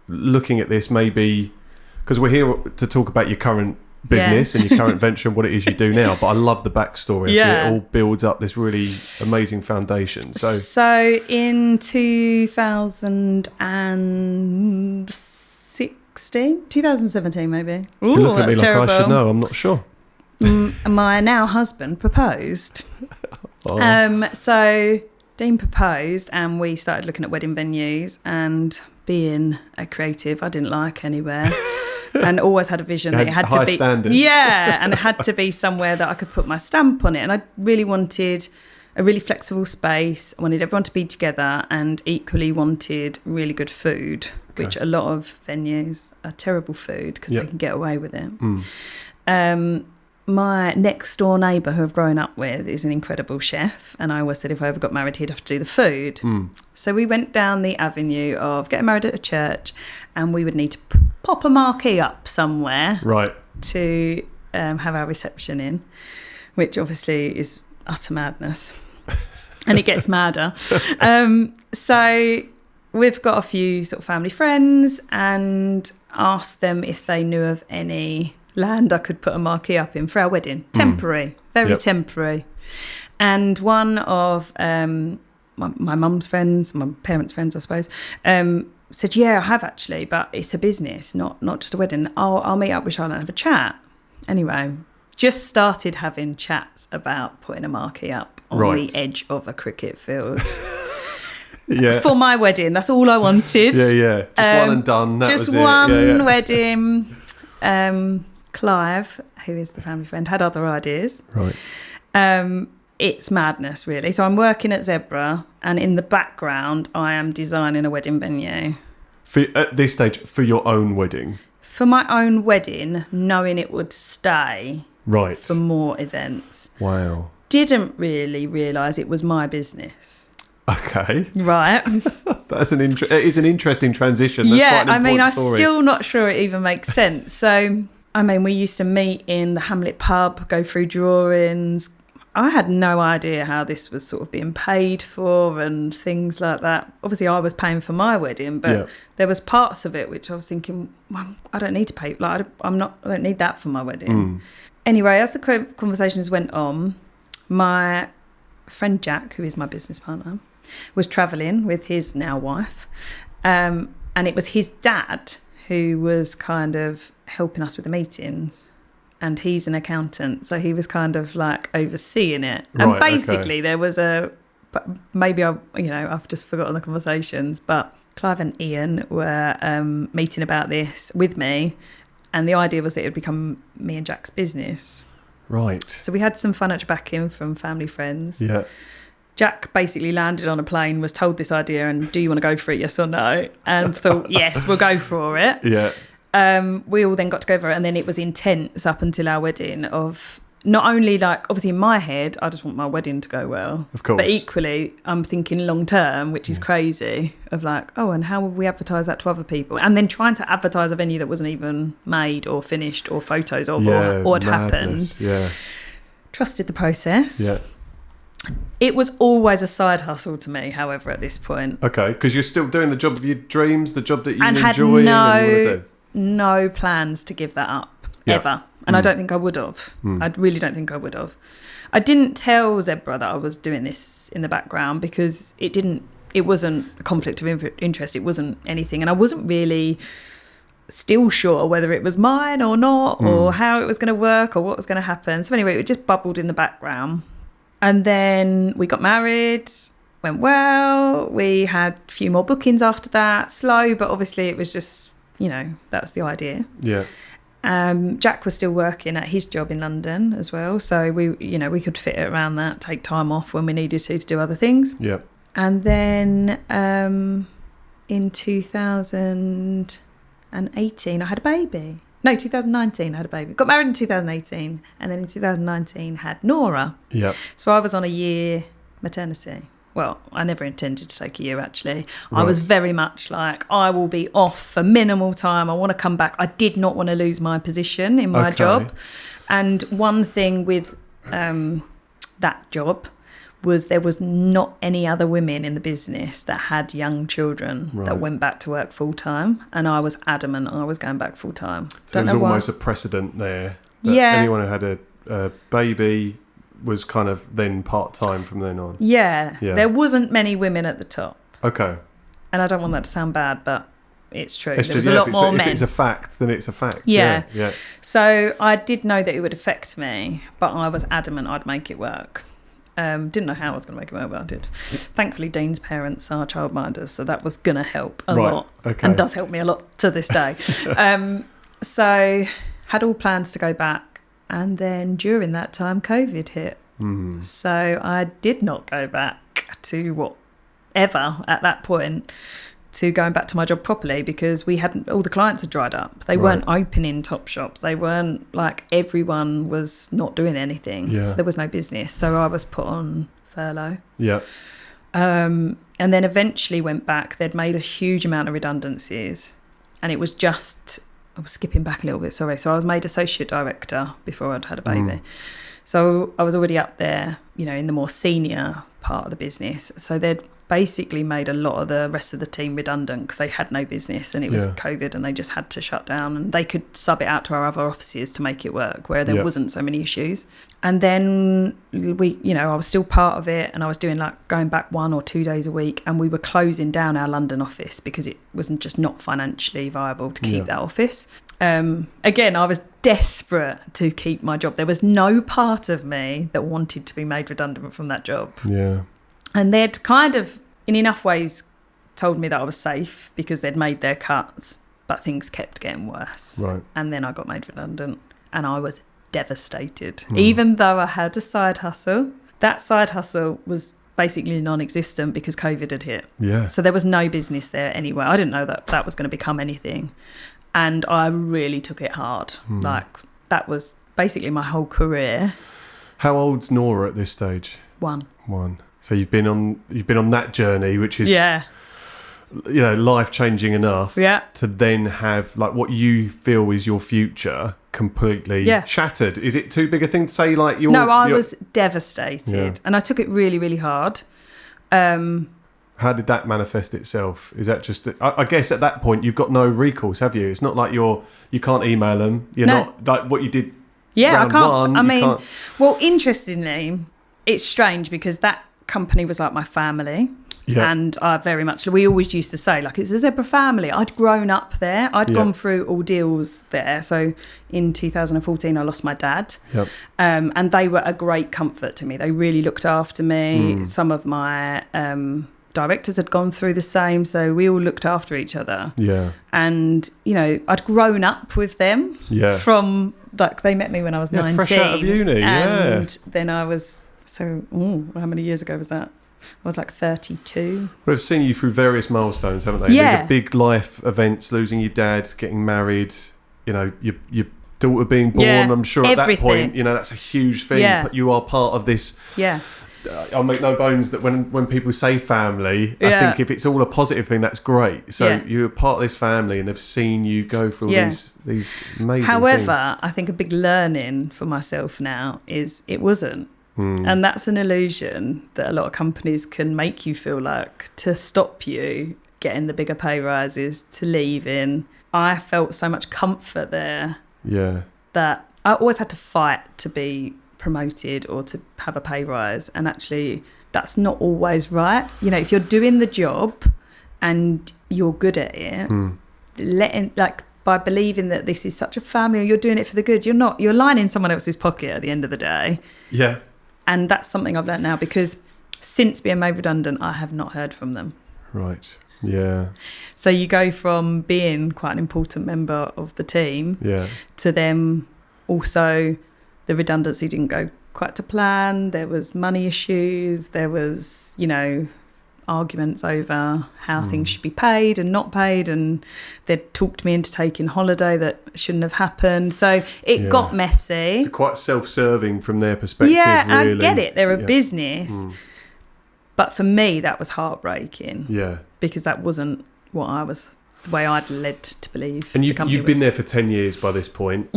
looking at this maybe, because we're here to talk about your current business and your current venture and what it is you do now, but I love the backstory. It all builds up this really amazing foundation. So in 2017 maybe. You're looking at me like I should know. I'm not sure. My now husband proposed. So Dean proposed and we started looking at wedding venues, and being a creative, I didn't like anywhere. And always had a vision that it had to be standards. and it had to be somewhere that I could put my stamp on it. And I really wanted a really flexible space. I wanted everyone to be together, and equally wanted really good food, which a lot of venues are terrible food because they can get away with it. My next door neighbour who I've grown up with is an incredible chef, and I always said if I ever got married he'd have to do the food. So we went down the avenue of getting married at a church, and we would need to pop a marquee up somewhere to have our reception in, which obviously is utter madness. And it gets madder. So we've got a few sort of family friends and asked them if they knew of any land I could put a marquee up in for our wedding. Temporary, very temporary. And one of my mum's friends, my parents' friends, I suppose, said, I have actually, but it's a business, not just a wedding. I'll meet up with Charlotte and have a chat. Anyway, just started having chats about putting a marquee up on the edge of a cricket field. For my wedding. That's all I wanted. Just one and done. That just was it. One wedding. Clive, who is the family friend, had other ideas. It's madness, really. So I'm working at Zebra, and in the background, I am designing a wedding venue. At this stage, for your own wedding? For my own wedding, knowing it would stay for more events. Wow. Didn't really realise it was my business. Okay. Right. It is an interesting transition. That's quite an important story. I'm still not sure it even makes sense. So, we used to meet in the Hamlet pub, go through drawings. I had no idea how this was sort of being paid for and things like that. Obviously, I was paying for my wedding, but there was parts of it which I was thinking, well, I don't need to pay. Like, I don't need that for my wedding. Anyway, as the conversations went on, my friend Jack, who is my business partner, was travelling with his now wife, and it was his dad who was kind of helping us with the meetings, and he's an accountant, so he was kind of like overseeing it. And basically there was maybe I've just forgotten the conversations, but Clive and Ian were meeting about this with me, and the idea was that it would become me and Jack's business. Right. So we had some financial backing from family friends. Yeah. Jack basically landed on a plane, was told this idea, and do you want to go for it, yes or no? And thought, yes, we'll go for it. Yeah. We all then got together, and then it was intense up until our wedding of not only like, obviously in my head, I just want my wedding to go well. Of course. But equally, I'm thinking long term, which is crazy, of like, and how will we advertise that to other people? And then trying to advertise a venue that wasn't even made or finished or photos of or had happened. Yeah. Trusted the process. Yeah. It was always a side hustle to me, however, at this point. Okay, because you're still doing the job of your dreams, the job that you enjoy and you want to do. No plans to give that up, ever. And I don't think I would have. I really don't think I would have. I didn't tell Zebra that I was doing this in the background because it didn't it wasn't a conflict of interest. It wasn't anything. And I wasn't really still sure whether it was mine or not, or how it was going to work or what was going to happen. So anyway, it just bubbled in the background. And then we got married, went well. We had a few more bookings after that, slow, but obviously it was just, that was the idea. Yeah. Jack was still working at his job in London as well. So we could fit it around that, take time off when we needed to do other things. Yeah. And then in 2018, I had a baby. No, 2019, I had a baby. Got married in 2018, and then in 2019 had Nora. Yeah. So I was on a year maternity. Well, I never intended to take a year, actually. Right. I was very much like, I will be off for minimal time. I want to come back. I did not want to lose my position in my job. And one thing with that job was there was not any other women in the business that had young children that went back to work full time, and I was adamant I was going back full time. So there was almost a precedent there that anyone who had a baby was kind of then part time from then on. Yeah, there wasn't many women at the top. Okay. And I don't want that to sound bad, but it's true. It's there was a lot more men. If it's a fact, then it's a fact. Yeah. Yeah. So I did know that it would affect me, but I was adamant I'd make it work. Didn't know how I was going to make it work, but I did. Thankfully, Dean's parents are childminders, so that was going to help a lot, and does help me a lot to this day. So had all plans to go back, and then during that time, COVID hit. So I did not go back to whatever at that point, to going back to my job properly, because we hadn't, all the clients had dried up. They weren't opening top shops. They weren't, like, everyone was not doing anything. Yeah. So there was no business. So I was put on furlough. Yeah. And then eventually went back. They'd made a huge amount of redundancies, and it was just, I was skipping back a little bit, sorry. So I was made associate director before I'd had a baby. So I was already up there, in the more senior part of the business. So they'd basically made a lot of the rest of the team redundant because they had no business, and it was COVID, and they just had to shut down, and they could sub it out to our other offices to make it work where there wasn't so many issues. And then I was still part of it, and I was doing going back 1 or 2 days a week, and we were closing down our London office because it wasn't just not financially viable to keep that office. Again, I was desperate to keep my job. There was no part of me that wanted to be made redundant from that job. Yeah. And they'd kind of, in enough ways, told me that I was safe because they'd made their cuts, but things kept getting worse. Right. And then I got made redundant, and I was devastated. Even though I had a side hustle, that side hustle was basically non-existent because COVID had hit. Yeah. So there was no business there anyway. I didn't know that that was going to become anything. And I really took it hard. That was basically my whole career. How old's Nora at this stage? 1. So you've been on that journey, which is life changing enough to then have what you feel is your future completely shattered. Is it too big a thing to say? I was devastated, and I took it really, really hard. How did that manifest itself? Is that just... I guess at that point, you've got no recourse, have you? It's not like you can't email them. You're not... Like what you did round I can't. Can't. Well, interestingly, it's strange because that company was like my family. Yeah. And I very much... We always used to say, it's a Zebra family. I'd grown up there. I'd gone through ordeals there. So in 2014, I lost my dad. Yep. And they were a great comfort to me. They really looked after me. Some of my... directors had gone through the same, so we all looked after each other. Yeah. And I'd grown up with them. Yeah. From they met me when I was 19, fresh out of uni. And then I was how many years ago was that? I was 32. They've seen you through various milestones, haven't they? Yeah. These are big life events: losing your dad, getting married. Your daughter being born. Yeah. I'm sure at that point, that's a huge thing. Yeah. But you are part of this. Yeah. I'll make no bones that when people say family, I think if it's all a positive thing, that's great. So you're part of this family, and they've seen you go through these amazing However, things. I think a big learning for myself now is it wasn't. And that's an illusion that a lot of companies can make you feel to stop you getting the bigger pay rises, to leave in. I felt so much comfort there that I always had to fight to be promoted or to have a pay rise, and actually that's not always right. You know, if you're doing the job and you're good at it, by believing that this is such a family, or you're doing it for the good, you're lining someone else's pocket at the end of the day. Yeah. And that's something I've learned now, because since being made redundant, I have not heard from them. Right. Yeah. So you go from being quite an important member of the team to them also the redundancy didn't go quite to plan. There was money issues. There was, you know, arguments over how things should be paid and not paid, and they'd talked me into taking holiday that shouldn't have happened. So it got messy. It's quite self-serving from their perspective. Yeah, really. I get it. They're a business. But for me, that was heartbreaking. Yeah. Because that wasn't the way I'd led to believe. And you've been there for 10 years by this point.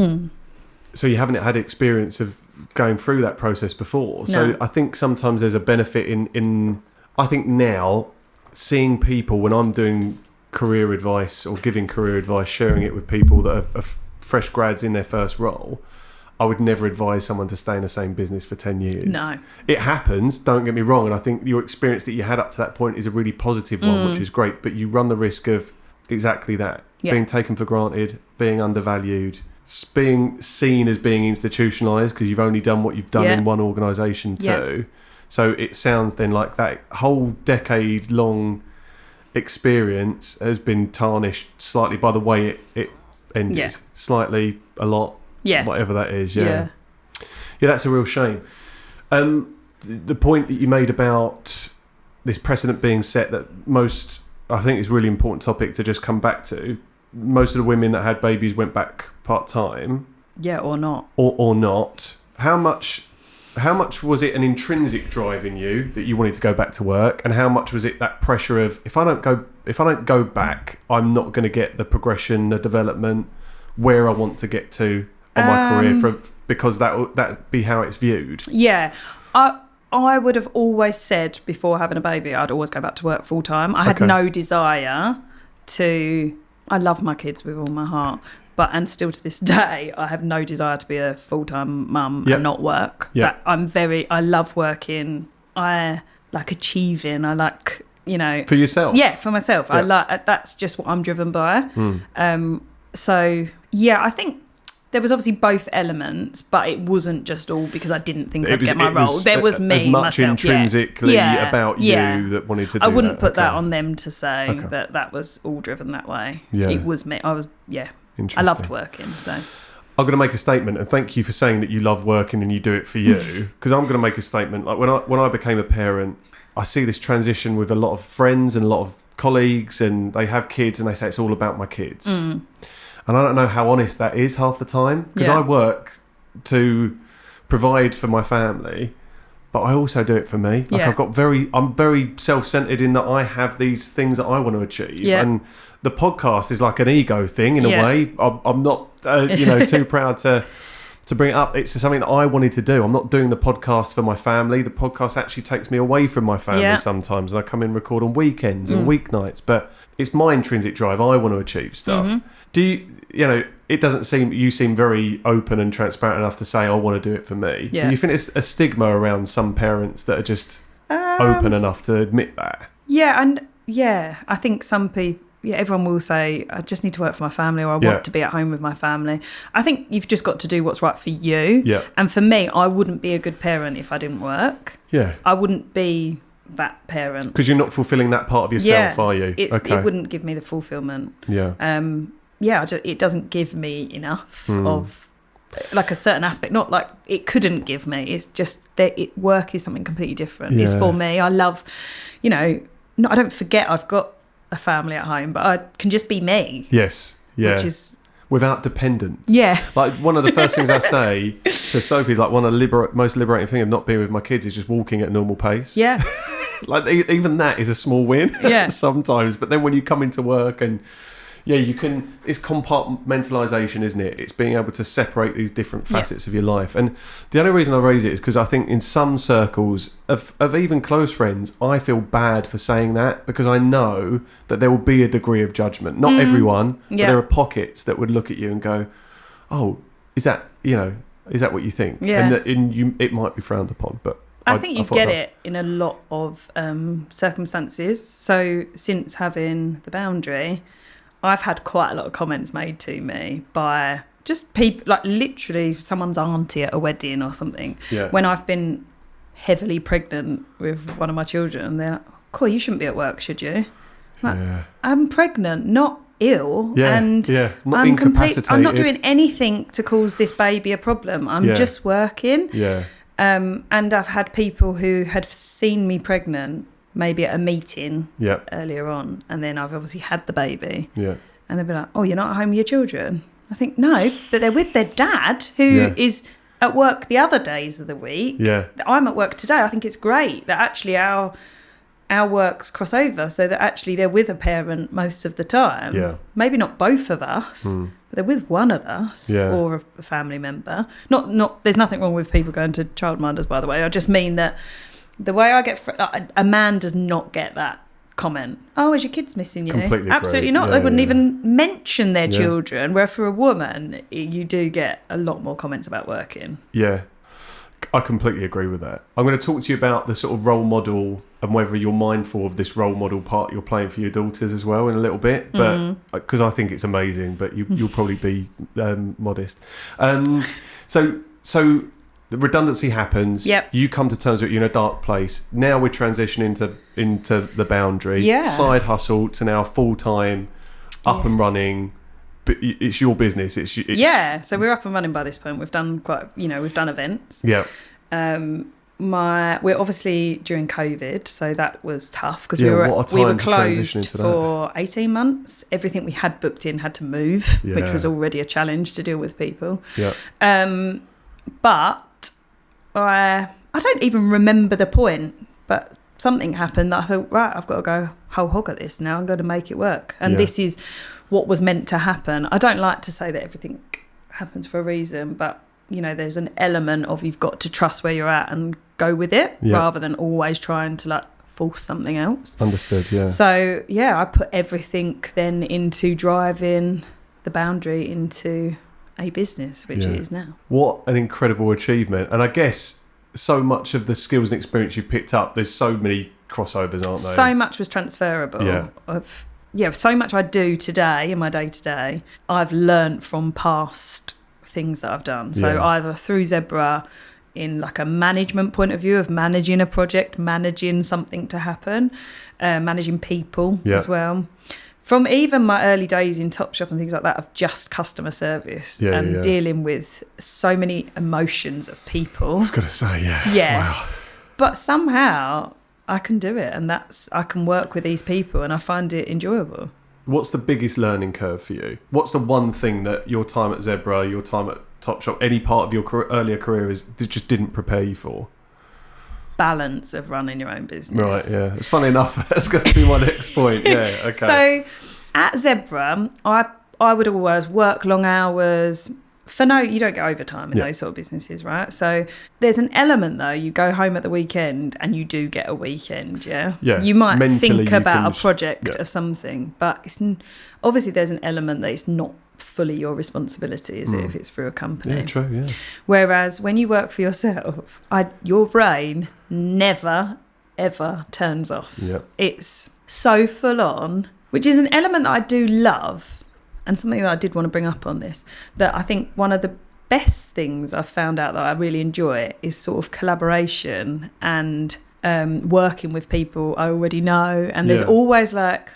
So you haven't had experience of going through that process before. So I think sometimes there's a benefit in I think now, seeing people, when I'm doing career advice or giving career advice, sharing it with people that are fresh grads in their first role, I would never advise someone to stay in the same business for 10 years. No. It happens, don't get me wrong, and I think your experience that you had up to that point is a really positive one, which is great, but you run the risk of exactly that, being taken for granted, being undervalued, being seen as being institutionalised because you've only done what you've done in one organisation too. So it sounds then like that whole decade-long experience has been tarnished slightly by the way it ended. Yeah. Slightly, a lot. Yeah. Whatever that is, yeah, that's a real shame. The point that you made about this precedent being set that I think is a really important topic to just come back to. Most of the women that had babies went back part-time. Yeah, or not. Or not. How much was it an intrinsic drive in you that you wanted to go back to work, and how much was it that pressure of if I don't go back, I'm not going to get the progression, the development where I want to get to on my career because that be how it's viewed? Yeah, I would have always said before having a baby I'd always go back to work full time. I had no desire to. I love my kids with all my heart, and still to this day I have no desire to be a full-time mum and not work. I love working. I like achieving. I like, you know, for yourself. Yeah, for myself. That's just what I'm driven by. So yeah, I think there was obviously both elements, but it wasn't just all because I didn't think I'd get my role. There was me, as much myself, intrinsically about you that wanted to do that. I wouldn't put that on them to say that was all driven that way. Yeah. It was me. I loved working. So I'm going to make a statement, and thank you for saying that you love working and you do it for you, because I'm going to make a statement. Like when I became a parent, I see this transition with a lot of friends and a lot of colleagues, and they have kids and they say it's all about my kids. And I don't know how honest that is half the time, because I work to provide for my family, but I also do it for me. Like I'm very self-centered in that I have these things that I want to achieve, and the podcast is like an ego thing in a way. I'm not too proud to bring it up. It's something that I wanted to do. I'm not doing the podcast for my family. The podcast actually takes me away from my family sometimes, and I come in and record on weekends and weeknights, but it's my intrinsic drive. I want to achieve stuff. Do it doesn't seem, you seem very open and transparent enough to say I want to do it for me. Do you think it's a stigma around some parents that are just open enough to admit that? I think some people, everyone will say, I just need to work for my family, or I want to be at home with my family. I think you've just got to do what's right for you. Yeah. And for me, I wouldn't be a good parent if I didn't work. Yeah. I wouldn't be that parent. Because you're not fulfilling that part of yourself, are you? It wouldn't give me the fulfillment. Yeah. It doesn't give me enough of like a certain aspect. Not like it couldn't give me. It's just that work is something completely different. Yeah. It's for me. I love, I don't forget I've got a family at home, but I can just be me. Yes. Yeah. Which is without dependence. Yeah. Like one of the first things I say to Sophie is like one of the most liberating thing of not being with my kids is just walking at a normal pace. Yeah. Like even that is a small win. Yeah. Sometimes, but then when you come into work and you can, it's compartmentalisation, isn't it? It's being able to separate these different facets of your life. And the only reason I raise it is because I think in some circles of even close friends, I feel bad for saying that, because I know that there will be a degree of judgment. Not everyone, but there are pockets that would look at you and go, oh, is that what you think? Yeah. And it might be frowned upon, but I think you get it in a lot of circumstances. So since having the boundary, I've had quite a lot of comments made to me by just people, like literally someone's auntie at a wedding or something. Yeah. When I've been heavily pregnant with one of my children, they're like, cool, you shouldn't be at work, should you? Like, I'm pregnant, not ill, and not incapacitated. I'm not doing anything to cause this baby a problem. I'm just working. And I've had people who had seen me pregnant, maybe at a meeting earlier on, and then I've obviously had the baby, and they'd be like, "Oh, you're not at home with your children?" I think no, but they're with their dad, who is at work the other days of the week. I'm at work today. I think it's great that actually our works cross over, so that actually they're with a parent most of the time. Maybe not both of us, but they're with one of us or a family member. Not. There's nothing wrong with people going to childminders, by the way. I just mean that the way I get a man does not get that comment. Oh, is your kids missing you? Completely Absolutely agree. not. They wouldn't even mention their children. Where for a woman, you do get a lot more comments about working. Yeah. I completely agree with that. I'm going to talk to you about the sort of role model and whether you're mindful of this role model part you're playing for your daughters as well in a little bit, but because I think it's amazing, but you'll probably be modest. So the redundancy happens. You come to terms with it, you're in a dark place. Now we're transitioning into the boundary. Side hustle to now full-time, up and running. But it's your business. So we're up and running by this point. We've done we've done events. We're obviously during COVID, so that was tough because we were closed for 18 months. Everything we had booked in had to move, which was already a challenge to deal with people. But I don't even remember the point, but something happened that I thought, right, I've got to go whole hog at this now. I'm going to make it work. And this is what was meant to happen. I don't like to say that everything happens for a reason, but there's an element of you've got to trust where you're at and go with it rather than always trying to force something else. Understood. So I put everything then into driving the boundary into a business, which it is now. What an incredible achievement. And I guess so much of the skills and experience you picked up, there's so many crossovers, aren't there? So much was transferable. So much I do today in my day-to-day, I've learnt from past things that I've done. So either through Zebra in a management point of view of managing a project, managing something to happen, managing people as well. From even my early days in Topshop and things like that, of just customer service and dealing with so many emotions of people. I was going to say, wow. But somehow I can do it, and I can work with these people, and I find it enjoyable. What's the biggest learning curve for you? What's the one thing that your time at Zebra, your time at Topshop, any part of your earlier career just didn't prepare you for? Balance of running your own business. Right, yeah. It's funny enough, that's going to be my next point. Yeah, okay. So at Zebra, I would always work long hours. You don't get overtime in those sort of businesses, right? So there's an element, though. You go home at the weekend and you do get a weekend, You might think about a project of something, but obviously there's an element that it's not fully your responsibility, is it, if it's through a company? Yeah, true, yeah. Whereas when you work for yourself, your brain never, ever turns off. It's so full on, which is an element that I do love. And something that I did want to bring up on this, that I think one of the best things I've found out that I really enjoy is sort of collaboration and working with people I already know. And there's always that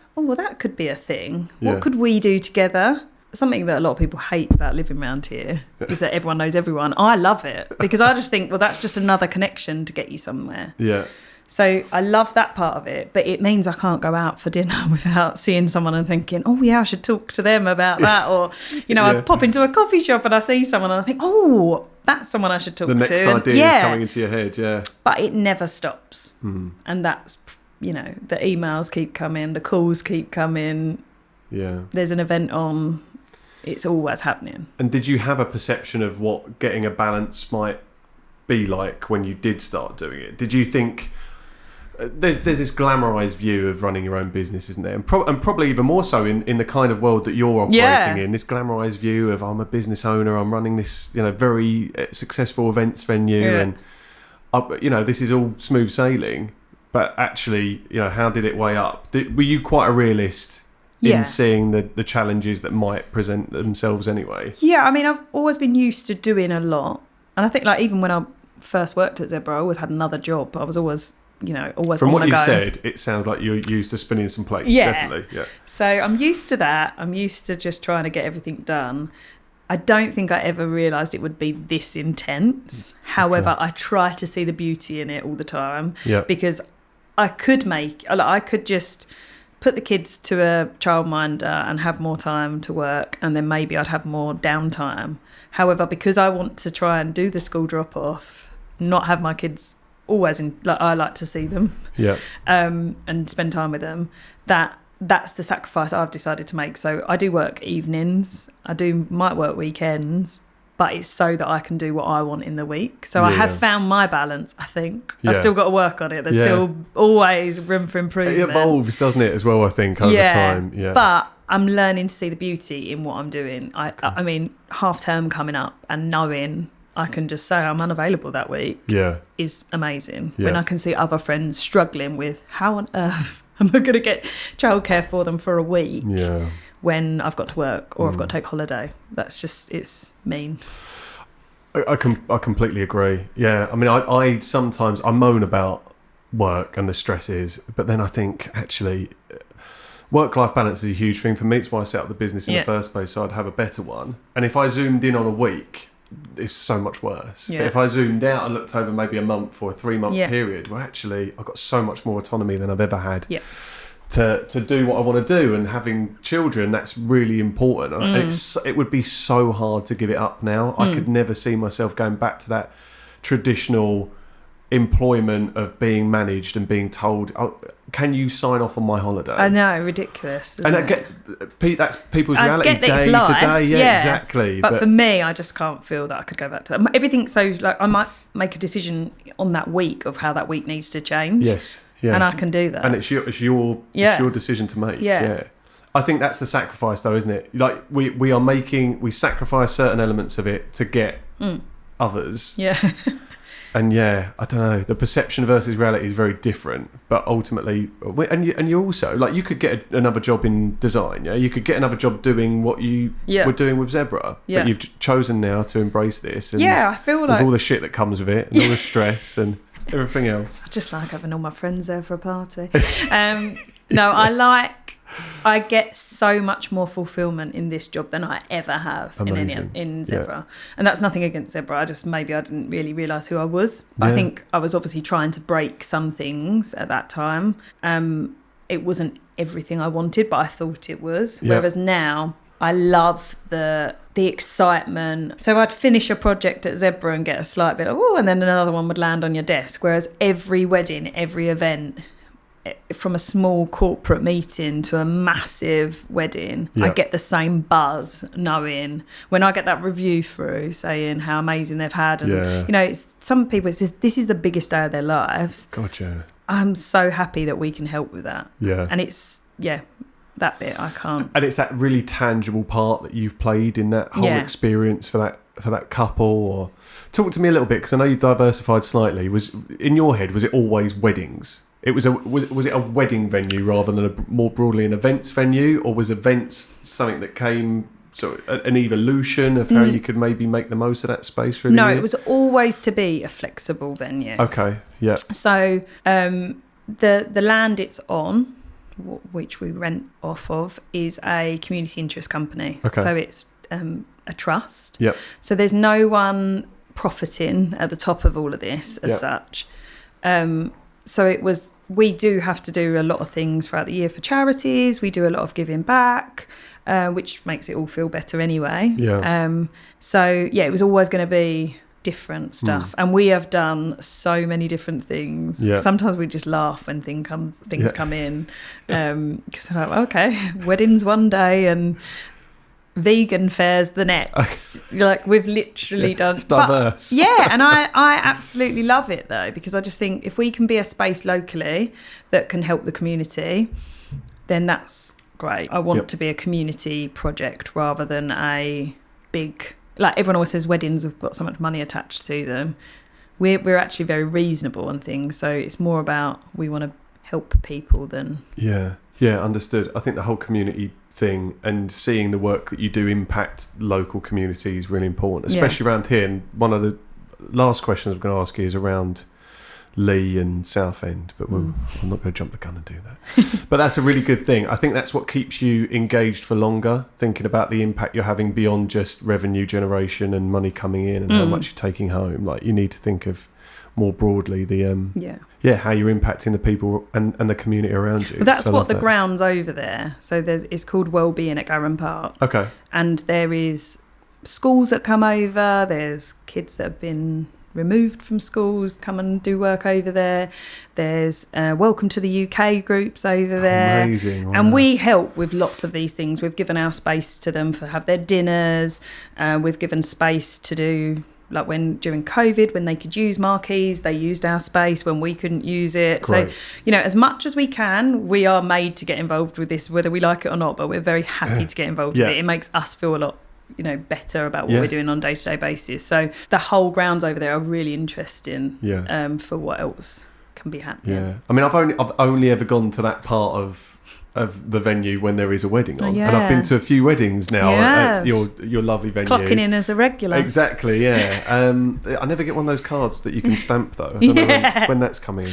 could be a thing. What could we do together? Something that a lot of people hate about living around here is that everyone knows everyone. I love it because I just think, that's just another connection to get you somewhere. So I love that part of it, but it means I can't go out for dinner without seeing someone and thinking, I should talk to them about that. Or, I pop into a coffee shop and I see someone and I think, that's someone I should talk to. The next idea is coming into your head, But it never stops. And that's, the emails keep coming, the calls keep coming. There's an event on, it's always happening. And did you have a perception of what getting a balance might be like when you did start doing it? Did you think... There's this glamorized view of running your own business, isn't there? And probably even more so in the kind of world that you're operating in. This glamorized view of I'm a business owner, I'm running this very successful events venue, and this is all smooth sailing, but actually, how did it weigh up? Were you quite a realist in seeing the challenges that might present themselves anyway? Yeah, I mean, I've always been used to doing a lot. And I think, like, even when I first worked at Zebra, I always had another job. I was always, always From what you said, it sounds like you're used to spinning some plates, definitely. Yeah. So I'm used to that. I'm used to just trying to get everything done. I don't think I ever realised it would be this intense. However, I try to see the beauty in it all the time. Yeah. Because I could just put the kids to a childminder and have more time to work, and then maybe I'd have more downtime. However, because I want to try and do the school drop-off, not have my kids always in, like, I like to see them, and spend time with them, that's the sacrifice I've decided to make. So I do work evenings, might work weekends, but it's so that I can do what I want in the week. So I have found my balance, I think. I've still got to work on it. There's still always room for improvement. It evolves, doesn't it, as well, I think, over time. Yeah. But I'm learning to see the beauty in what I'm doing. I mean, half term coming up and knowing I can just say I'm unavailable that week is amazing. When I can see other friends struggling with how on earth am I going to get childcare for them for a week when I've got to work or I've got to take holiday. That's just, it's mean. I completely agree. Yeah, I mean, I sometimes I moan about work and the stresses, but then I think actually work-life balance is a huge thing for me. It's why I set up the business in the first place, so I'd have a better one. And if I zoomed in on a week, it's so much worse. But if I zoomed out and looked over maybe a month or a 3-month period, well, actually, I've got so much more autonomy than I've ever had to do what I want to do. And having children, that's really important. It would be so hard to give it up now. I could never see myself going back to that traditional employment of being managed and being told, can you sign off on my holiday? I know, ridiculous. And that's people's reality day to day. Yeah, exactly. But for me, I just can't feel that I could go back to that. Everything. So, like, I might make a decision on that week of how that week needs to change. Yes, yeah. And I can do that. And it's your decision to make. Yeah. I think that's the sacrifice, though, isn't it? Like we sacrifice certain elements of it to get others. Yeah. And I don't know, the perception versus reality is very different, but ultimately, and you also, like, you could get another job in design, you could get another job doing what you were doing with Zebra, but you've chosen now to embrace this, and I feel like with all the shit that comes with it, and all the stress and everything else. I just like having all my friends there for a party. No, I get so much more fulfillment in this job than I ever have in Zebra. And that's nothing against Zebra. Maybe I didn't really realise who I was. I think I was obviously trying to break some things at that time. It wasn't everything I wanted, but I thought it was. Whereas now I love the excitement. So I'd finish a project at Zebra and get a slight bit of, and then another one would land on your desk. Whereas every wedding, every event, from a small corporate meeting to a massive wedding, I get the same buzz knowing when I get that review through saying how amazing they've had, and it's, some people, this is the biggest day of their lives. Gotcha. I'm so happy that we can help with that. And it's that bit I can't. And it's that really tangible part that you've played in that whole experience for that couple. Or talk to me a little bit, because I know you diversified slightly. Was in your head, was it always weddings? Was it a wedding venue rather than more broadly an events venue, or was events something that came sort of an evolution of how you could maybe make the most of that space for No, it was always to be a flexible venue. Okay, yeah. So the land it's on, which we rent off of, is a community interest company. Okay. So it's a trust. Yep. So there's no one profiting at the top of all of this as such. So we do have to do a lot of things throughout the year for charities. We do a lot of giving back, which makes it all feel better anyway. Yeah. It was always going to be different stuff. And we have done so many different things. Yeah. Sometimes we just laugh when things come in. Because we're like, okay, weddings one day and vegan fairs the next. Like, we've literally done, it's diverse. And I absolutely love it, though, because I just think if we can be a space locally that can help the community, then that's great. I want to be a community project rather than a big, like, everyone always says weddings have got so much money attached to them. we're actually very reasonable on things. So it's more about we want to help people than... Yeah, understood. I think the whole community thing and seeing the work that you do impact local communities is really important, especially around here. And one of the last questions I'm going to ask you is around Lee and Southend, but I'm not going to jump the gun and do that. But that's a really good thing. I think that's what keeps you engaged for longer, thinking about the impact you're having beyond just revenue generation and money coming in and how much you're taking home. Like, you need to think of more broadly the how you're impacting the people and the community around you. Well, that's what the ground's over there. So it's called Wellbeing at Garran Park. Okay. And there is schools that come over. There's kids that have been removed from schools come and do work over there. There's Welcome to the UK groups over there. Amazing. Wow. And we help with lots of these things. We've given our space to them to have their dinners. We've given space to do... Like during COVID, when they could use marquees, they used our space when we couldn't use it. Great. So, as much as we can, we are made to get involved with this, whether we like it or not, but we're very happy to get involved with it. It makes us feel a lot, better about what we're doing on a day-to-day basis. So the whole grounds over there are really interesting for what else can be happening. Yeah. I mean, I've only ever gone to that part of the venue when there is a wedding on, and I've been to a few weddings now at your lovely venue. Clocking in as a regular. Exactly, yeah. I never get one of those cards that you can stamp though. I don't know when that's coming.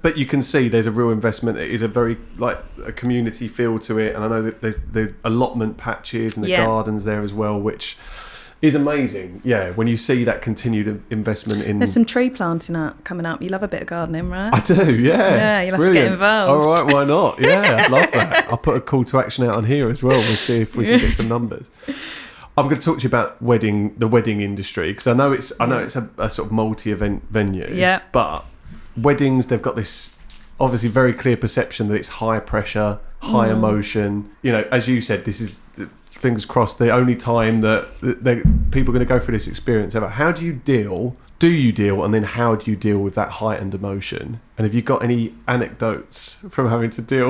But you can see there's a real investment. It is a very a community feel to it, and I know that there's the allotment patches and the gardens there as well, which is amazing. Yeah, when you see that continued investment in... There's some tree planting coming up. You love a bit of gardening, right? I do, yeah. Yeah, you'll have to get involved. All right, why not? Yeah, I'd love that. I'll put a call to action out on here as well. We'll see if we can get some numbers. I'm going to talk to you about the wedding industry, because I know it's a sort of multi-event venue. Yeah. But weddings, they've got this obviously very clear perception that it's high pressure, high emotion. As you said, this is... fingers crossed, the only time that people are going to go through this experience ever. How do you deal, and then how do you deal with that heightened emotion? And have you got any anecdotes from having to deal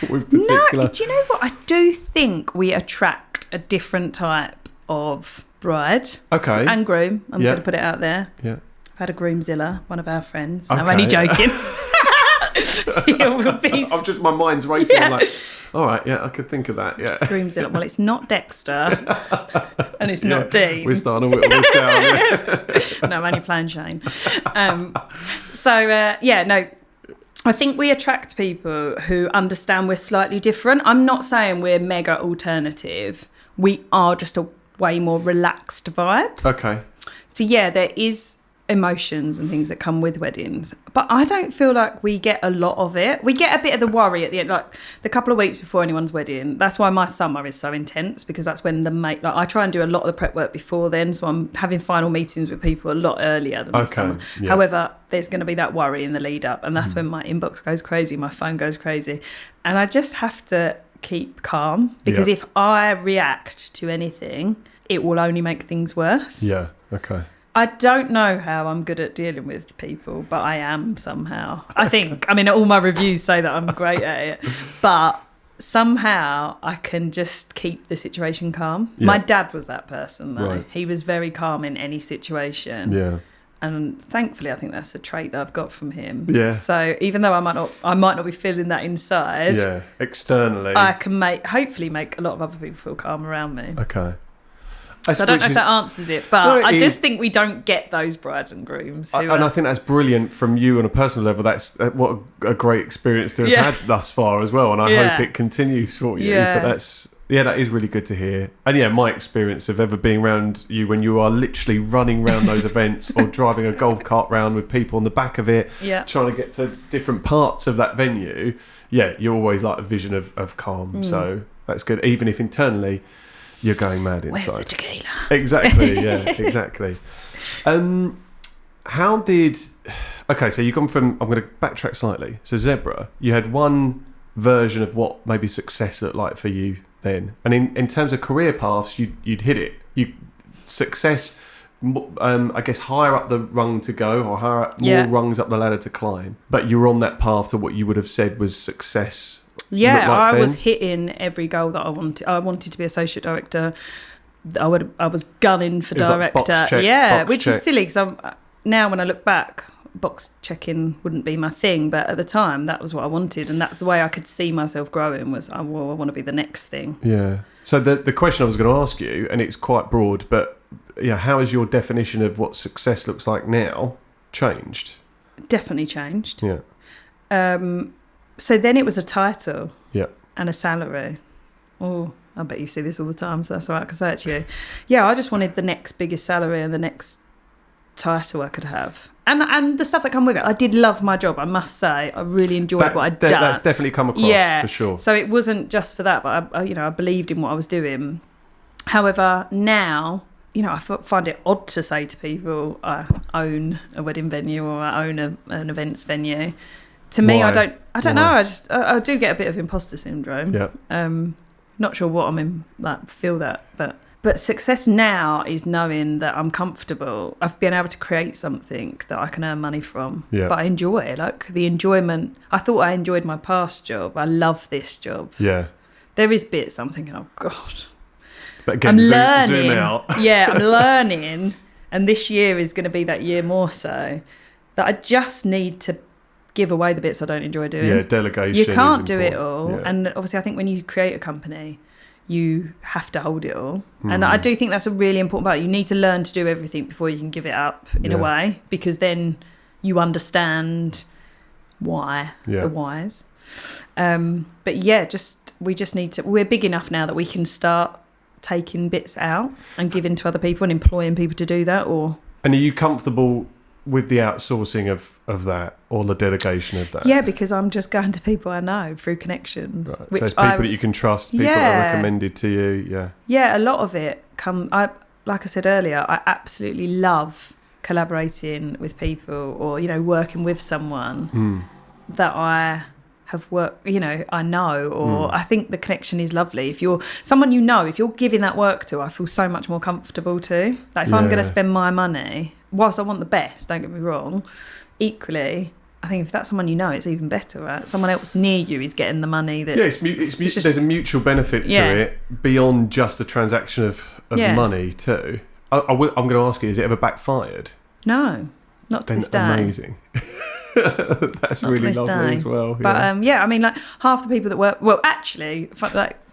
with particular... No, do you know what? I do think we attract a different type of bride. Okay. And groom. I'm going to put it out there. Yeah. I've had a groomzilla, one of our friends. Okay. I'm only joking. My mind's racing. Yeah. I'm like, all right, yeah, I could think of that. Yeah. Groomzilla. Well, it's not Dexter, and it's not Dean. We're starting to whittle this down. Yeah. No, I'm only playing Shane. I think we attract people who understand we're slightly different. I'm not saying we're mega alternative. We are just a way more relaxed vibe. Okay. So there is emotions and things that come with weddings, but I don't feel like we get a lot of it. We get a bit of the worry at the end, like the couple of weeks before anyone's wedding. That's why my summer is so intense, because that's when I try and do a lot of the prep work before then, so I'm having final meetings with people a lot earlier than the summer. Yeah. However, there's going to be that worry in the lead up, and that's when my inbox goes crazy, my phone goes crazy, and I just have to keep calm, because if I react to anything, it will only make things worse. Yeah. Okay. I don't know how I'm good at dealing with people, but I am somehow. I think, all my reviews say that I'm great at it, but somehow I can just keep the situation calm. Yeah. My dad was that person, though. Right. He was very calm in any situation. Yeah. And thankfully, I think that's a trait that I've got from him. Yeah. So even though I might not be feeling that inside, externally, I can hopefully make a lot of other people feel calm around me. Okay. So I don't know if that answers it, but I just think we don't get those brides and grooms. I think that's brilliant from you on a personal level. That's what a great experience to have had thus far as well, and I hope it continues for you. Yeah. But that is really good to hear. And my experience of ever being around you when you are literally running around those events or driving a golf cart round with people on the back of it, trying to get to different parts of that venue. Yeah, you're always like a vision of calm. So that's good, even if internally you're going mad inside. Where's the tequila? Exactly, yeah, exactly. So you've gone from, I'm going to backtrack slightly. So Zebra, you had one version of what maybe success looked like for you then. And in terms of career paths, you'd hit it. Success, I guess, higher up the rung to go, or more rungs up the ladder to climb. But you were on that path to what you would have said was success. Yeah, I was hitting every goal that I wanted. I wanted to be associate director. I was gunning for director. Like box check, which is silly, because now when I look back, box checking wouldn't be my thing, but at the time that was what I wanted, and that's the way I could see myself growing was, I want to be the next thing. Yeah. So the question I was going to ask you, and it's quite broad, but how has your definition of what success looks like now changed? Definitely changed. Yeah. So then it was a title. Yeah. And a salary. Oh, I bet you see this all the time, so that's all right, I can say it to you. Yeah, I just wanted the next biggest salary and the next title I could have. And the stuff that come with it. I did love my job, I must say. I really enjoyed what I'd done. That's definitely come across, for sure. So it wasn't just for that, but I believed in what I was doing. However, now, I find it odd to say to people, I own a wedding venue or I own an events venue. To me, Why? I don't know. I do get a bit of imposter syndrome. Yeah. Not sure what I'm in, feel that, but success now is knowing that I'm comfortable. I've been able to create something that I can earn money from. Yeah. But I enjoy, the enjoyment. I thought I enjoyed my past job. I love this job. Yeah. There is bits I'm thinking, oh God. But again, I'm learning. Zoom out. Yeah, I'm learning. And this year is going to be that year more so. That I just need to give away the bits I don't enjoy doing. Yeah, delegation. You can't do it all. Yeah. And obviously I think when you create a company, you have to hold it all. And I do think that's a really important part. You need to learn to do everything before you can give it up in a way, because then you understand why, the whys. But yeah, we just need to, we're big enough now that we can start taking bits out and giving to other people and employing people to do that. And are you comfortable with the outsourcing of that or the delegation of that? Yeah, because I'm just going to people I know through connections. Right. So it's people that you can trust, people that are recommended to you. Yeah. Yeah, a lot of it like I said earlier, I absolutely love collaborating with people or, working with someone that I have worked, I know, or I think the connection is lovely. If you're someone if you're giving that work to, I feel so much more comfortable too. If I'm going to spend my money, whilst I want the best, don't get me wrong, equally, I think if that's someone it's even better, right? Someone else near you is getting the money. There's a mutual benefit to it beyond just the transaction of money too. I'm going to ask you, has it ever backfired? No, not to this day. Amazing. That's really lovely as well. But half the people that work, actually,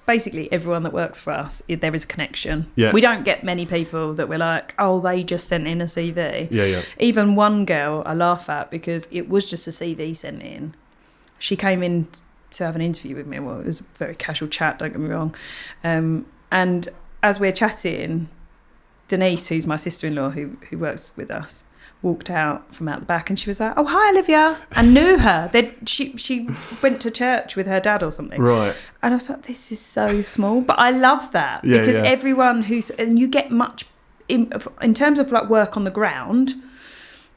basically everyone that works for us, there is a connection. Yeah. We don't get many people that we're like, oh, they just sent in a CV. Yeah. Even one girl I laugh at because it was just a CV sent in. She came in to have an interview with me. Well, it was a very casual chat, don't get me wrong. And as we're chatting, Denise, who's my sister-in-law who works with us, walked out from out the back and she was like, oh, hi, Olivia. I knew her. She went to church with her dad or something. Right. And I was like, this is so small. But I love that because everyone and you get much, in terms of work on the ground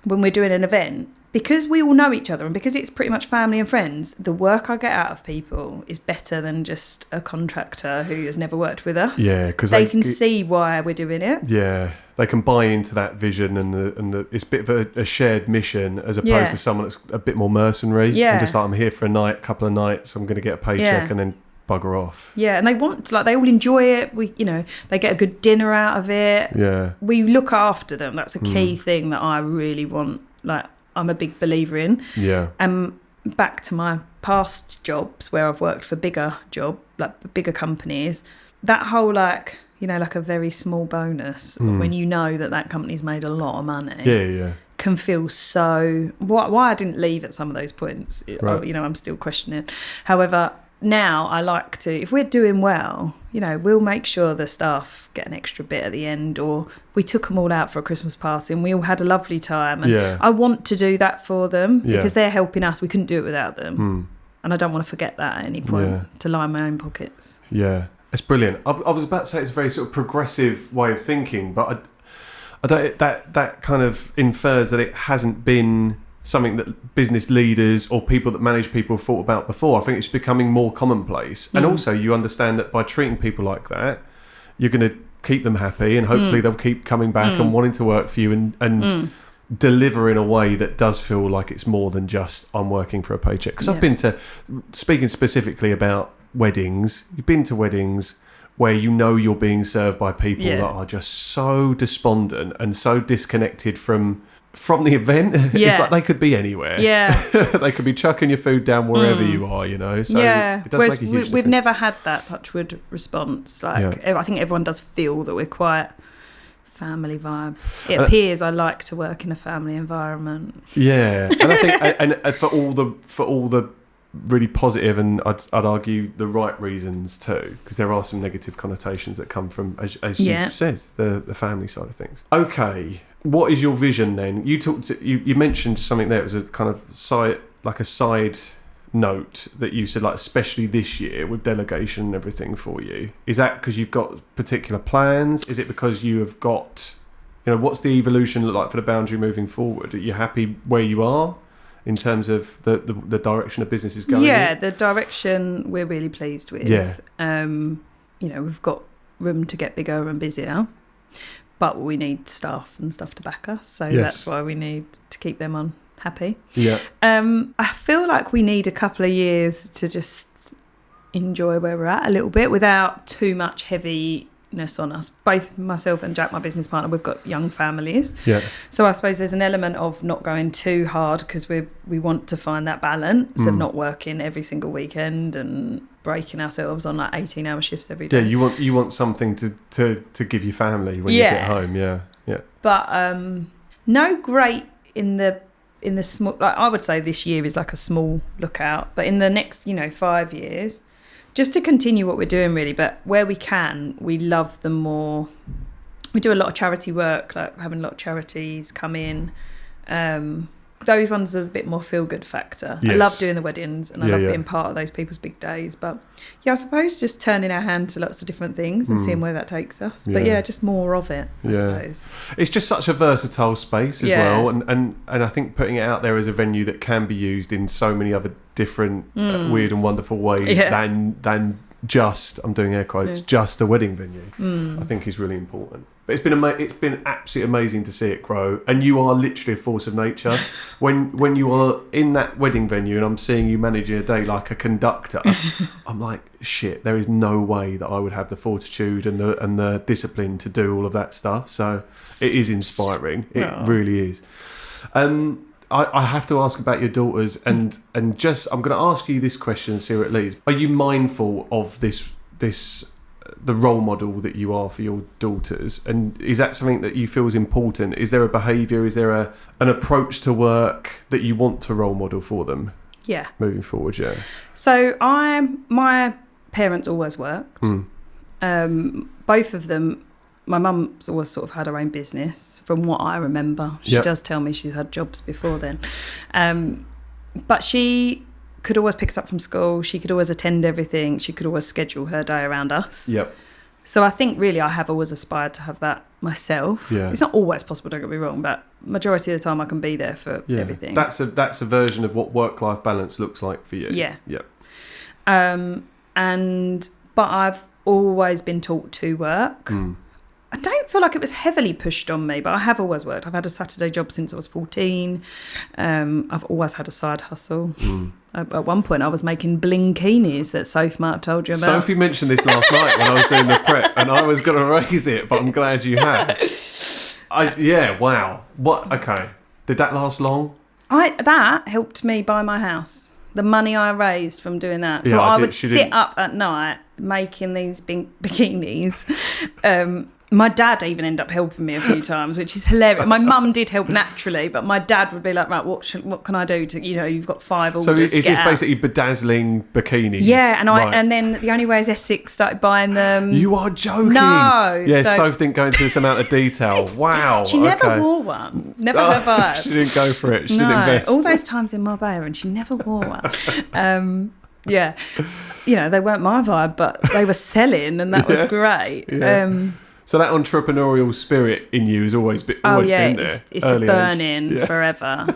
when we're doing an event, because we all know each other and because it's pretty much family and friends, the work I get out of people is better than just a contractor who has never worked with us. Yeah, because they can see why we're doing it. Yeah, they can buy into that vision and it's a bit of a shared mission as opposed to someone that's a bit more mercenary. Yeah, and just I'm here for a night, couple of nights, I'm going to get a paycheck and then bugger off. Yeah, and they want to, they all enjoy it. They get a good dinner out of it. Yeah, we look after them. That's a key thing that I really want. I'm a big believer in. Yeah. Back to my past jobs where I've worked for bigger bigger companies, that whole a very small bonus when that company's made a lot of money. Yeah. Can feel so. Why I didn't leave at some of those points, right. I'm still questioning. However, now I like to, if we're doing well, we'll make sure the staff get an extra bit at the end, or we took them all out for a Christmas party and we all had a lovely time. And I want to do that for them because they're helping us. We couldn't do it without them. And I don't want to forget that at any point to line my own pockets. Yeah, it's brilliant. I was about to say it's a very sort of progressive way of thinking, but I don't, that kind of infers that it hasn't been something that business leaders or people that manage people have thought about before. I think it's becoming more commonplace. And also you understand that by treating people like that, you're going to keep them happy and hopefully they'll keep coming back and wanting to work for you and deliver in a way that does feel like it's more than just I'm working for a paycheck. Because I've been to, speaking specifically about weddings, you've been to weddings where you're being served by people that are just so despondent and so disconnected from from the event. Yeah. It's like they could be anywhere. Yeah. They could be chucking your food down wherever you are, you know. So it does make a huge difference. We've never had that touchwood response. Like I think everyone does feel that we're quite family vibe. It appears I like to work in a family environment. Yeah, and I think and for all the really positive and I'd argue the right reasons too, because there are some negative connotations that come from, as you've said, the family side of things. Okay, what is your vision then? You mentioned something there. It was a kind of side note that you said, like, especially this year with delegation and everything for you. Is that because you've got particular plans? Is it because you have got, what's the evolution look like for the boundary moving forward? Are you happy where you are in terms of the direction the business is going in? The direction we're really pleased with. We've got room to get bigger and busier, but we need staff and stuff to back us, so that's why we need to keep them on happy. I feel like we need a couple of years to just enjoy where we're at a little bit without too much heaviness on us. Both myself and Jack, my business partner, we've got young families, so I suppose there's an element of not going too hard because we want to find that balance of not working every single weekend and breaking ourselves on like 18-hour shifts every day. You want something to give your family when you get home. But no great in the small, like I would say this year is like a small lookout, but in the next 5 years, just to continue what we're doing really, but where we can, we love them more. We do a lot of charity work, like having a lot of charities come in. Those ones are a bit more feel-good factor. I love doing the weddings and I love being part of those people's big days. But I suppose just turning our hand to lots of different things and seeing where that takes us. But just more of it, I suppose. It's just such a versatile space as well. And I think putting it out there as a venue that can be used in so many other different weird and wonderful ways than just, I'm doing air quotes, just a wedding venue, I think is really important. But it's been absolutely amazing to see it grow, and you are literally a force of nature. When you are in that wedding venue and I'm seeing you managing a day like a conductor, I'm like, shit, there is no way that I would have the fortitude and the discipline to do all of that stuff. So it is inspiring. It really is. I have to ask about your daughters, and just I'm going to ask you this question and see where it leads. Are you mindful of this the role model that you are for your daughters, and is that something that you feel is important? Is there a behaviour, is there an approach to work that you want to role model for them moving forward? So my parents always worked. Both of them. My mum's always sort of had her own business from what I remember. She does tell me she's had jobs before then, but she could always pick us up from school. She could always attend everything. She could always schedule her day around us. So I think really I have always aspired to have that myself. It's not always possible, don't get me wrong, but majority of the time I can be there for everything. That's a version of what work-life balance looks like for you. But I've always been taught to work. I don't feel like it was heavily pushed on me, but I have always worked. I've had a Saturday job since I was 14. I've always had a side hustle. At one point, I was making blinkinis that Sophie might have told you about. Sophie mentioned this last night when I was doing the prep, and I was going to raise it, but I'm glad you have. Wow. What? Okay. Did that last long? That helped me buy my house. The money I raised from doing that. So I would sit up at night making these bikinis. My dad even ended up helping me a few times, which is hilarious. My mum did help naturally, but my dad would be like, right, what can I do to, you've got 5 orders. So is this basically bedazzling bikinis? Yeah, and then the only way is Essex started buying them. You are joking. No. Yeah, Soph didn't go into this amount of detail. Wow. She never wore one. Never have I. She didn't go for it. She didn't invest. All those times in Marbella, and she never wore one. They weren't my vibe, but they were selling, and that was great. So that entrepreneurial spirit in you has always been there. It's burning forever,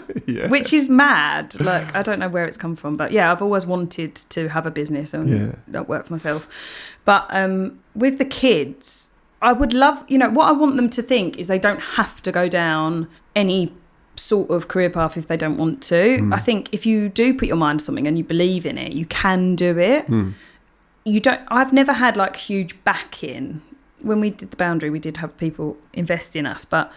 which is mad. Like, I don't know where it's come from, but I've always wanted to have a business and not work for myself. But with the kids, I would love, what I want them to think is they don't have to go down any sort of career path if they don't want to. I think if you do put your mind to something and you believe in it, you can do it. I've never had like huge backing. When we did the boundary, we did have people invest in us, but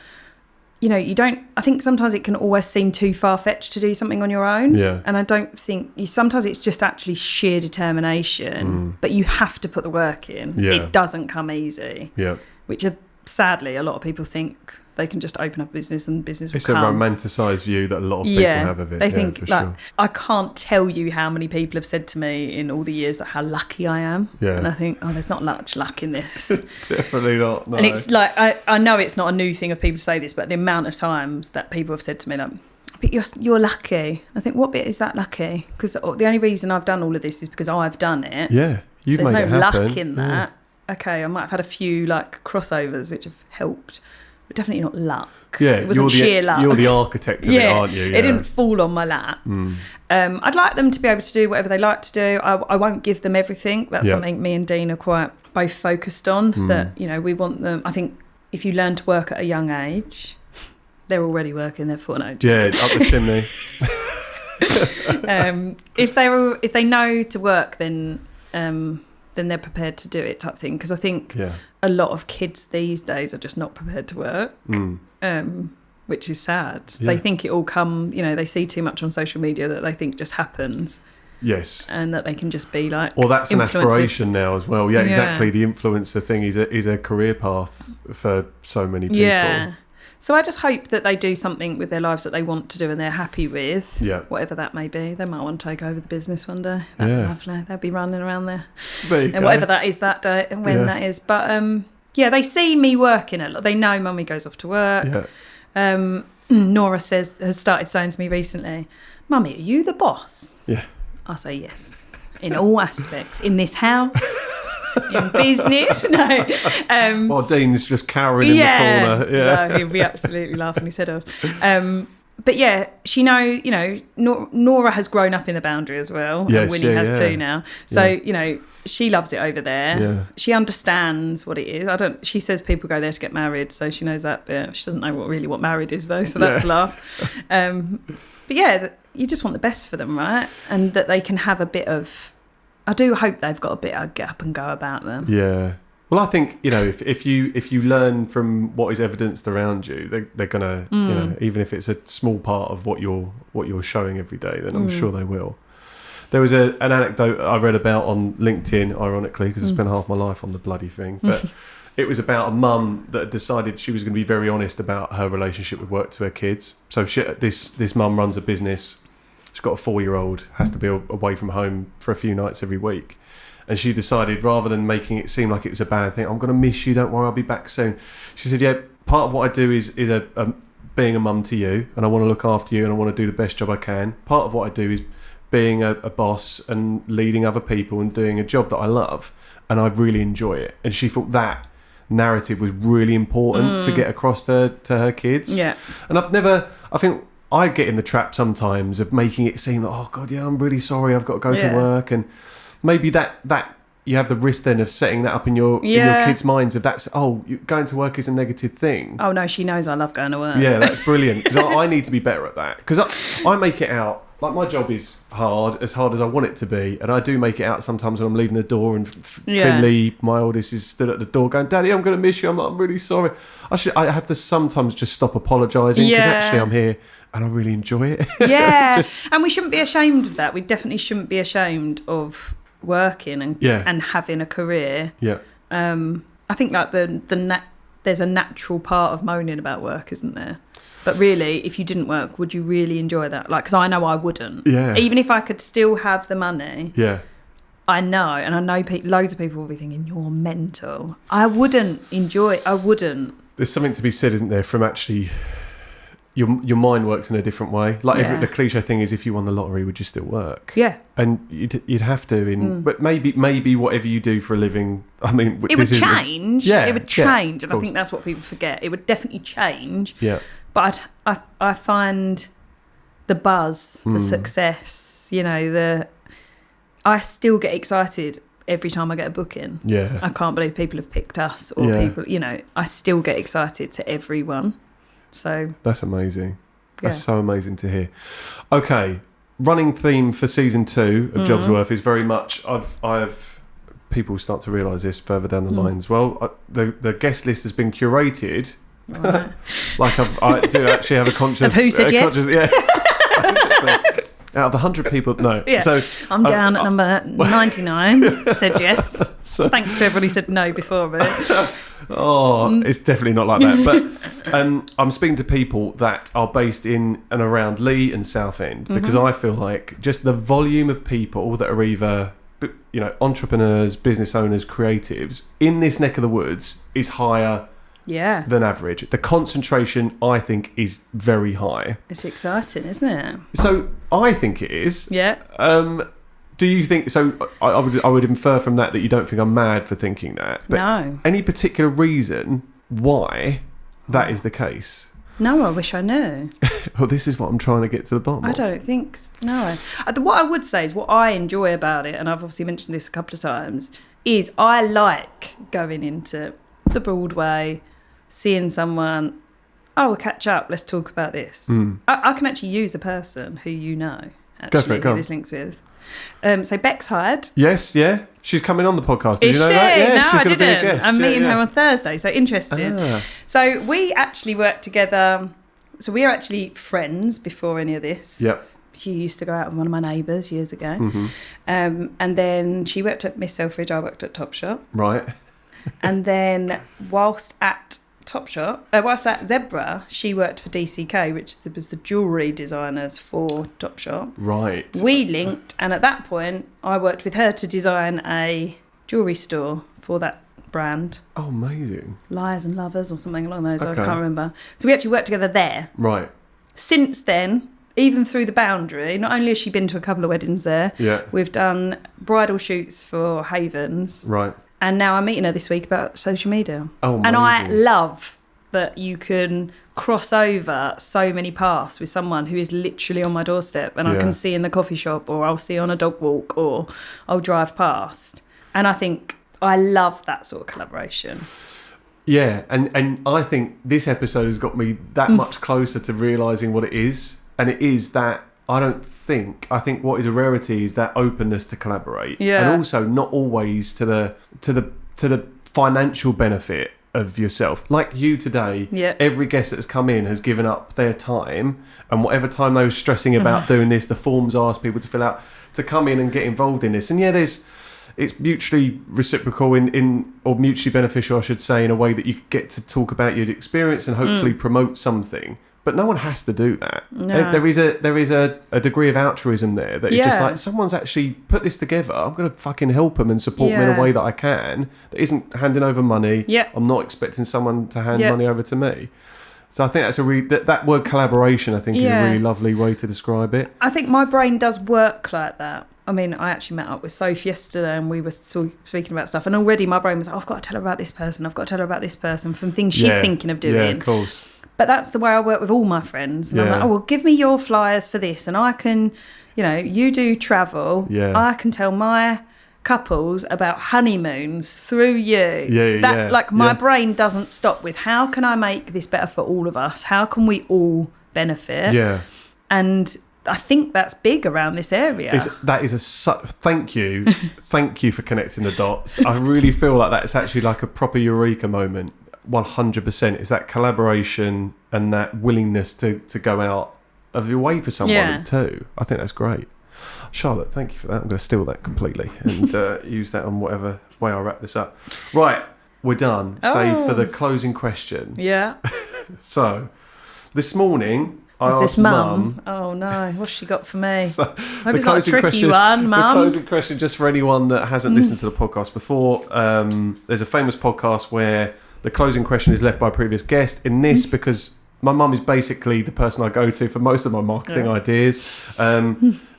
I think sometimes it can always seem too far-fetched to do something on your own. Yeah. And I don't think sometimes it's just actually sheer determination, but you have to put the work in. Yeah. It doesn't come easy. Yeah. Which sadly a lot of people think they can just open up a business and business will It's come. a romanticised view that a lot of people have of it. They think, for like, sure. I can't tell you how many people have said to me in all the years that how lucky I am. Yeah. And I think, there's not much luck in this. Definitely not. No. And it's like, I know it's not a new thing of people to say this, but the amount of times that people have said to me, like, but you're lucky. I think, what bit is that lucky? Because the only reason I've done all of this is because I've done it. Yeah, you've There's made it no happen. luck in that. Okay, I might have had a few like crossovers which have helped, but definitely not luck. Yeah, it wasn't sheer luck. You're the architect of it, aren't you? Yeah. It didn't fall on my lap. I'd like them to be able to do whatever they like to do. I won't give them everything. That's something me and Dean are quite both focused on. That we want them. I think if you learn to work at a young age, they're already working their foot on. Yeah, up the chimney. If they know to work, then they're prepared to do it, type thing. Because I think a lot of kids these days are just not prepared to work, which is sad. They think it all they see too much on social media that they think just happens. Yes. And that they can just be like, well, that's an influencers. aspiration now as well. Yeah, exactly. The influencer thing is a career path for so many people. Yeah. So I just hope that they do something with their lives that they want to do and they're happy with, whatever that may be. They might want to take over the business one day. That'd be lovely. They'll be running around there. And whatever that is that day and when that is. But they see me working a lot. They know Mummy goes off to work. Yeah. Nora has started saying to me recently, Mummy, are you the boss? Yeah. I say yes. In all aspects. In this house. In business, no. Well, Dean's just cowering in the corner. Yeah, no, he'd be absolutely laughing his head off. But yeah, she Nora has grown up in the Boundary as well. Yes, and Winnie has too now. So she loves it over there. Yeah. She understands what it is. She says people go there to get married, so she knows that bit. She doesn't know what married is though, so that's a laugh. But yeah, you just want the best for them, right? And that they can have a bit of. I do hope they've got a bit of get up and go about them. Yeah. Well, I think if you learn from what is evidenced around you, they're gonna even if it's a small part of what you're showing every day, then I'm sure they will. There was an anecdote I read about on LinkedIn, ironically, because I spent half my life on the bloody thing, but it was about a mum that had decided she was going to be very honest about her relationship with work to her kids. So this mum runs a business. She's got a 4-year-old, has to be away from home for a few nights every week. And she decided, rather than making it seem like it was a bad thing, I'm going to miss you, don't worry, I'll be back soon. She said, part of what I do is being a mum to you, and I want to look after you, and I want to do the best job I can. Part of what I do is being a boss and leading other people and doing a job that I love, and I really enjoy it. And she thought that narrative was really important to get across to her kids. Yeah. And I think I get in the trap sometimes of making it seem like, oh God, I'm really sorry, I've got to go to work, and maybe that you have the risk then of setting that up in your kids' minds of going to work is a negative thing. Oh no, she knows I love going to work. Yeah, that's brilliant, because I need to be better at that, because I make it out like my job is as hard as I want it to be, and I do make it out sometimes when I'm leaving the door, and Finley, my oldest, is stood at the door going, Daddy, I'm going to miss you, I'm really sorry. I have to sometimes just stop apologising, because actually I'm here and I really enjoy it. Yeah. And we shouldn't be ashamed of that. We definitely shouldn't be ashamed of working and having a career. Yeah. I think like there's a natural part of moaning about work, isn't there? But really, if you didn't work, would you really enjoy that? Like, because I know I wouldn't. Yeah. Even if I could still have the money. Yeah. I know, and I know loads of people will be thinking, you're mental. I wouldn't enjoy it. I wouldn't. There's something to be said, isn't there, from actually... Your mind works in a different way. Like the cliche thing is, if you won the lottery, would you still work? Yeah. And you'd have to. But maybe whatever you do for a living, I mean... It would change. Yeah. It would change. And I think that's what people forget. It would definitely change. Yeah. But I find the buzz, the success, I still get excited every time I get a booking. Yeah. I can't believe people have picked us, or people, I still get excited to everyone. So that's amazing. That's so amazing to hear. Okay, running theme for season 2 of JobsWorth is very much I've people start to realise this further down the line as well. The guest list has been curated Right. Like I do actually have a conscious... Of who said yes? Yeah. Out of the 100 people, no. Yeah. So I'm down at number 99, said yes. Thanks to everybody who said no before me. It's definitely not like that. But I'm speaking to people that are based in and around Leigh and Southend, because I feel like just the volume of people that are either, entrepreneurs, business owners, creatives in this neck of the woods is higher than average. The concentration, I think, is very high. It's exciting, isn't it? So I think it is. Yeah. Do you think so? I would infer from that you don't think I'm mad for thinking that. But no. Any particular reason why that is the case? No, I wish I knew. Well, this is what I'm trying to get to the bottom of. I don't think so. No. What I would say is what I enjoy about it, and I've obviously mentioned this a couple of times, is I like going into the Broadway, seeing someone, we'll catch up, let's talk about this. I can actually use a person who Go for it, go on. who this links with. So Beck's hired. Yes, yeah. She's coming on the podcast. Did Is you know she? that? Yeah, no, she's I going to be a didn't. guest. I'm meeting her on Thursday, so interesting. So we actually worked together. So we were actually friends before any of this. Yep. She used to go out with one of my neighbours years ago. And then she worked at Miss Selfridge, I worked at Topshop. Right. And then whilst at Zebra, she worked for DCK, which was the jewellery designers for Topshop. Right. We linked, and at that point, I worked with her to design a jewellery store for that brand. Oh, amazing. Liars and Lovers or something along those lines, I can't remember. So we actually worked together there. Right. Since then, even through the boundary, not only has she been to a couple of weddings there, we've done bridal shoots for Havens. Right. And now I'm meeting her this week about social media. Oh, amazing. And I love that you can cross over so many paths with someone who is literally on my doorstep and I can see in the coffee shop, or I'll see on a dog walk, or I'll drive past. And I think I love that sort of collaboration. Yeah, and I think this episode has got me that much closer to realising what it is. And it is that I think what is a rarity is that openness to collaborate. Yeah. And also not always to the financial benefit of yourself. Like you today, every guest that has come in has given up their time, and whatever time they were stressing about doing this, the forms ask people to fill out, to come in and get involved in this. And it's mutually reciprocal or mutually beneficial, I should say, in a way that you get to talk about your experience and hopefully promote something. But no one has to do that. No. There is a degree of altruism there that is just like, someone's actually put this together. I'm going to fucking help them and support them in a way that I can. That isn't handing over money. Yeah. I'm not expecting someone to hand money over to me. So I think that's that word collaboration, I think, is a really lovely way to describe it. I think my brain does work like that. I mean, I actually met up with Soph yesterday and we were speaking about stuff, and already my brain was like, I've got to tell her about this person. I've got to tell her about this person from things she's thinking of doing. Yeah, of course. But that's the way I work with all my friends. And I'm like, well, give me your flyers for this. And I can, you do travel. Yeah. I can tell my couples about honeymoons through you. My brain doesn't stop with, how can I make this better for all of us? How can we all benefit? Yeah. And I think that's big around this area. Thank you. Thank you for connecting the dots. I really feel like that's actually like a proper eureka moment. 100%. It's that collaboration and that willingness to go out of your way for someone too. I think that's great. Charlotte, thank you for that. I'm going to steal that completely and use that on whatever way I wrap this up. Right, we're done. Save for the closing question. Yeah. So, this morning, I asked Mum. Oh no, what's she got for me? So, hope it's not a tricky one, Mum. The closing question, just for anyone that hasn't listened to the podcast before, there's a famous podcast where the closing question is left by a previous guest. In this, because my mum is basically the person I go to for most of my marketing ideas,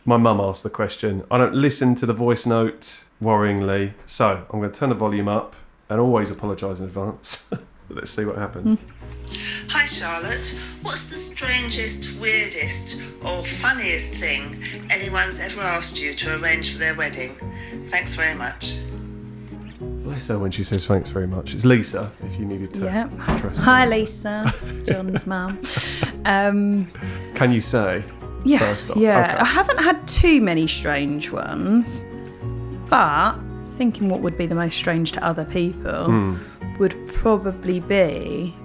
my mum asked the question. I don't listen to the voice note, worryingly, so I'm going to turn the volume up and always apologise in advance. Let's see what happens. Hi Charlotte, what's the strangest, weirdest or funniest thing anyone's ever asked you to arrange for their wedding? Thanks very much. Bless her when she says thanks very much. It's Lisa, if you needed to address her. Hi Lisa, John's mum. Can you say first off? Yeah, okay. I haven't had too many strange ones, but thinking what would be the most strange to other people would probably be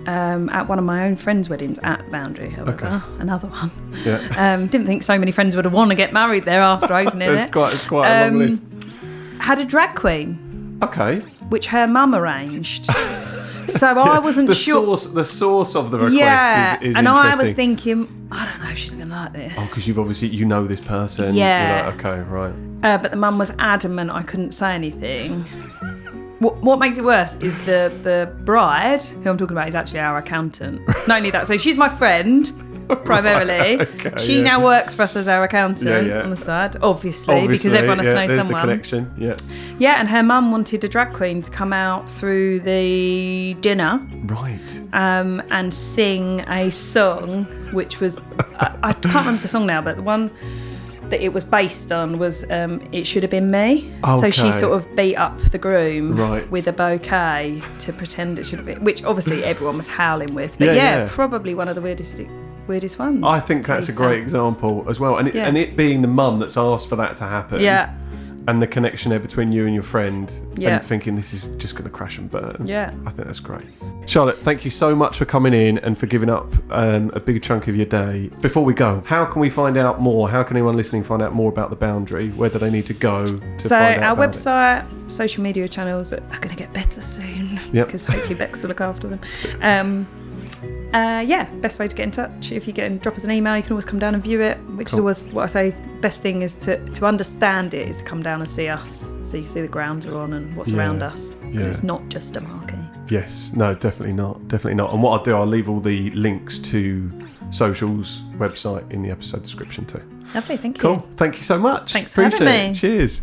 at one of my own friends' weddings at Boundary, however. Another one. Yeah. Didn't think so many friends would want to get married there after opening it. It's quite a long list. Had a drag queen. Okay. Which her mum arranged. So I wasn't sure. The source of the request is and interesting. I was thinking, I don't know if she's going to like this. Oh, because you've obviously, this person. Yeah. You're like, okay, right. But the mum was adamant I couldn't say anything. What makes it worse is the bride, who I'm talking about, is actually our accountant. Not only that, so she's my friend, primarily. Right, okay, she now works for us as our accountant on the side, obviously because everyone has to know there's someone. The connection, yeah. Yeah, and her mum wanted a drag queen to come out through the dinner. Right. And sing a song, which was, I can't remember the song now, but the one that it was based on was It Should Have Been Me. Okay. So she sort of beat up the groom right. with a bouquet to pretend it should have been, which obviously everyone was howling with. But probably one of the weirdest ones. I think that's a great example as well. And it being the mum that's asked for that to happen. Yeah. And the connection there between you and your friend, yeah. and thinking this is just going to crash and burn. Yeah. I think that's great. Charlotte, thank you so much for coming in and for giving up a big chunk of your day. Before we go, how can we find out more? How can anyone listening find out more about the Boundary? Where do they need to go to find out So our about website, social media channels are going to get better soon because hopefully Bex will look after them. Best way to get in touch. If you drop us an email, you can always come down and view it, which is always what I say. Best thing is to understand it is to come down and see us, so you see the grounds we're on and what's around us, because it's not just a marquee. Yes, no, definitely not. And what I'll do, I'll leave all the links to socials, website in the episode description too. Lovely, thank you. Cool, thank you so much. Thanks for having me. Cheers.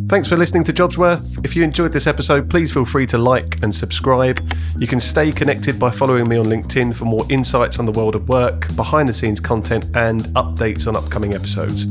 Thanks for listening to JobsWorth. If you enjoyed this episode, please feel free to like and subscribe. You can stay connected by following me on LinkedIn for more insights on the world of work, behind the scenes content, and updates on upcoming episodes.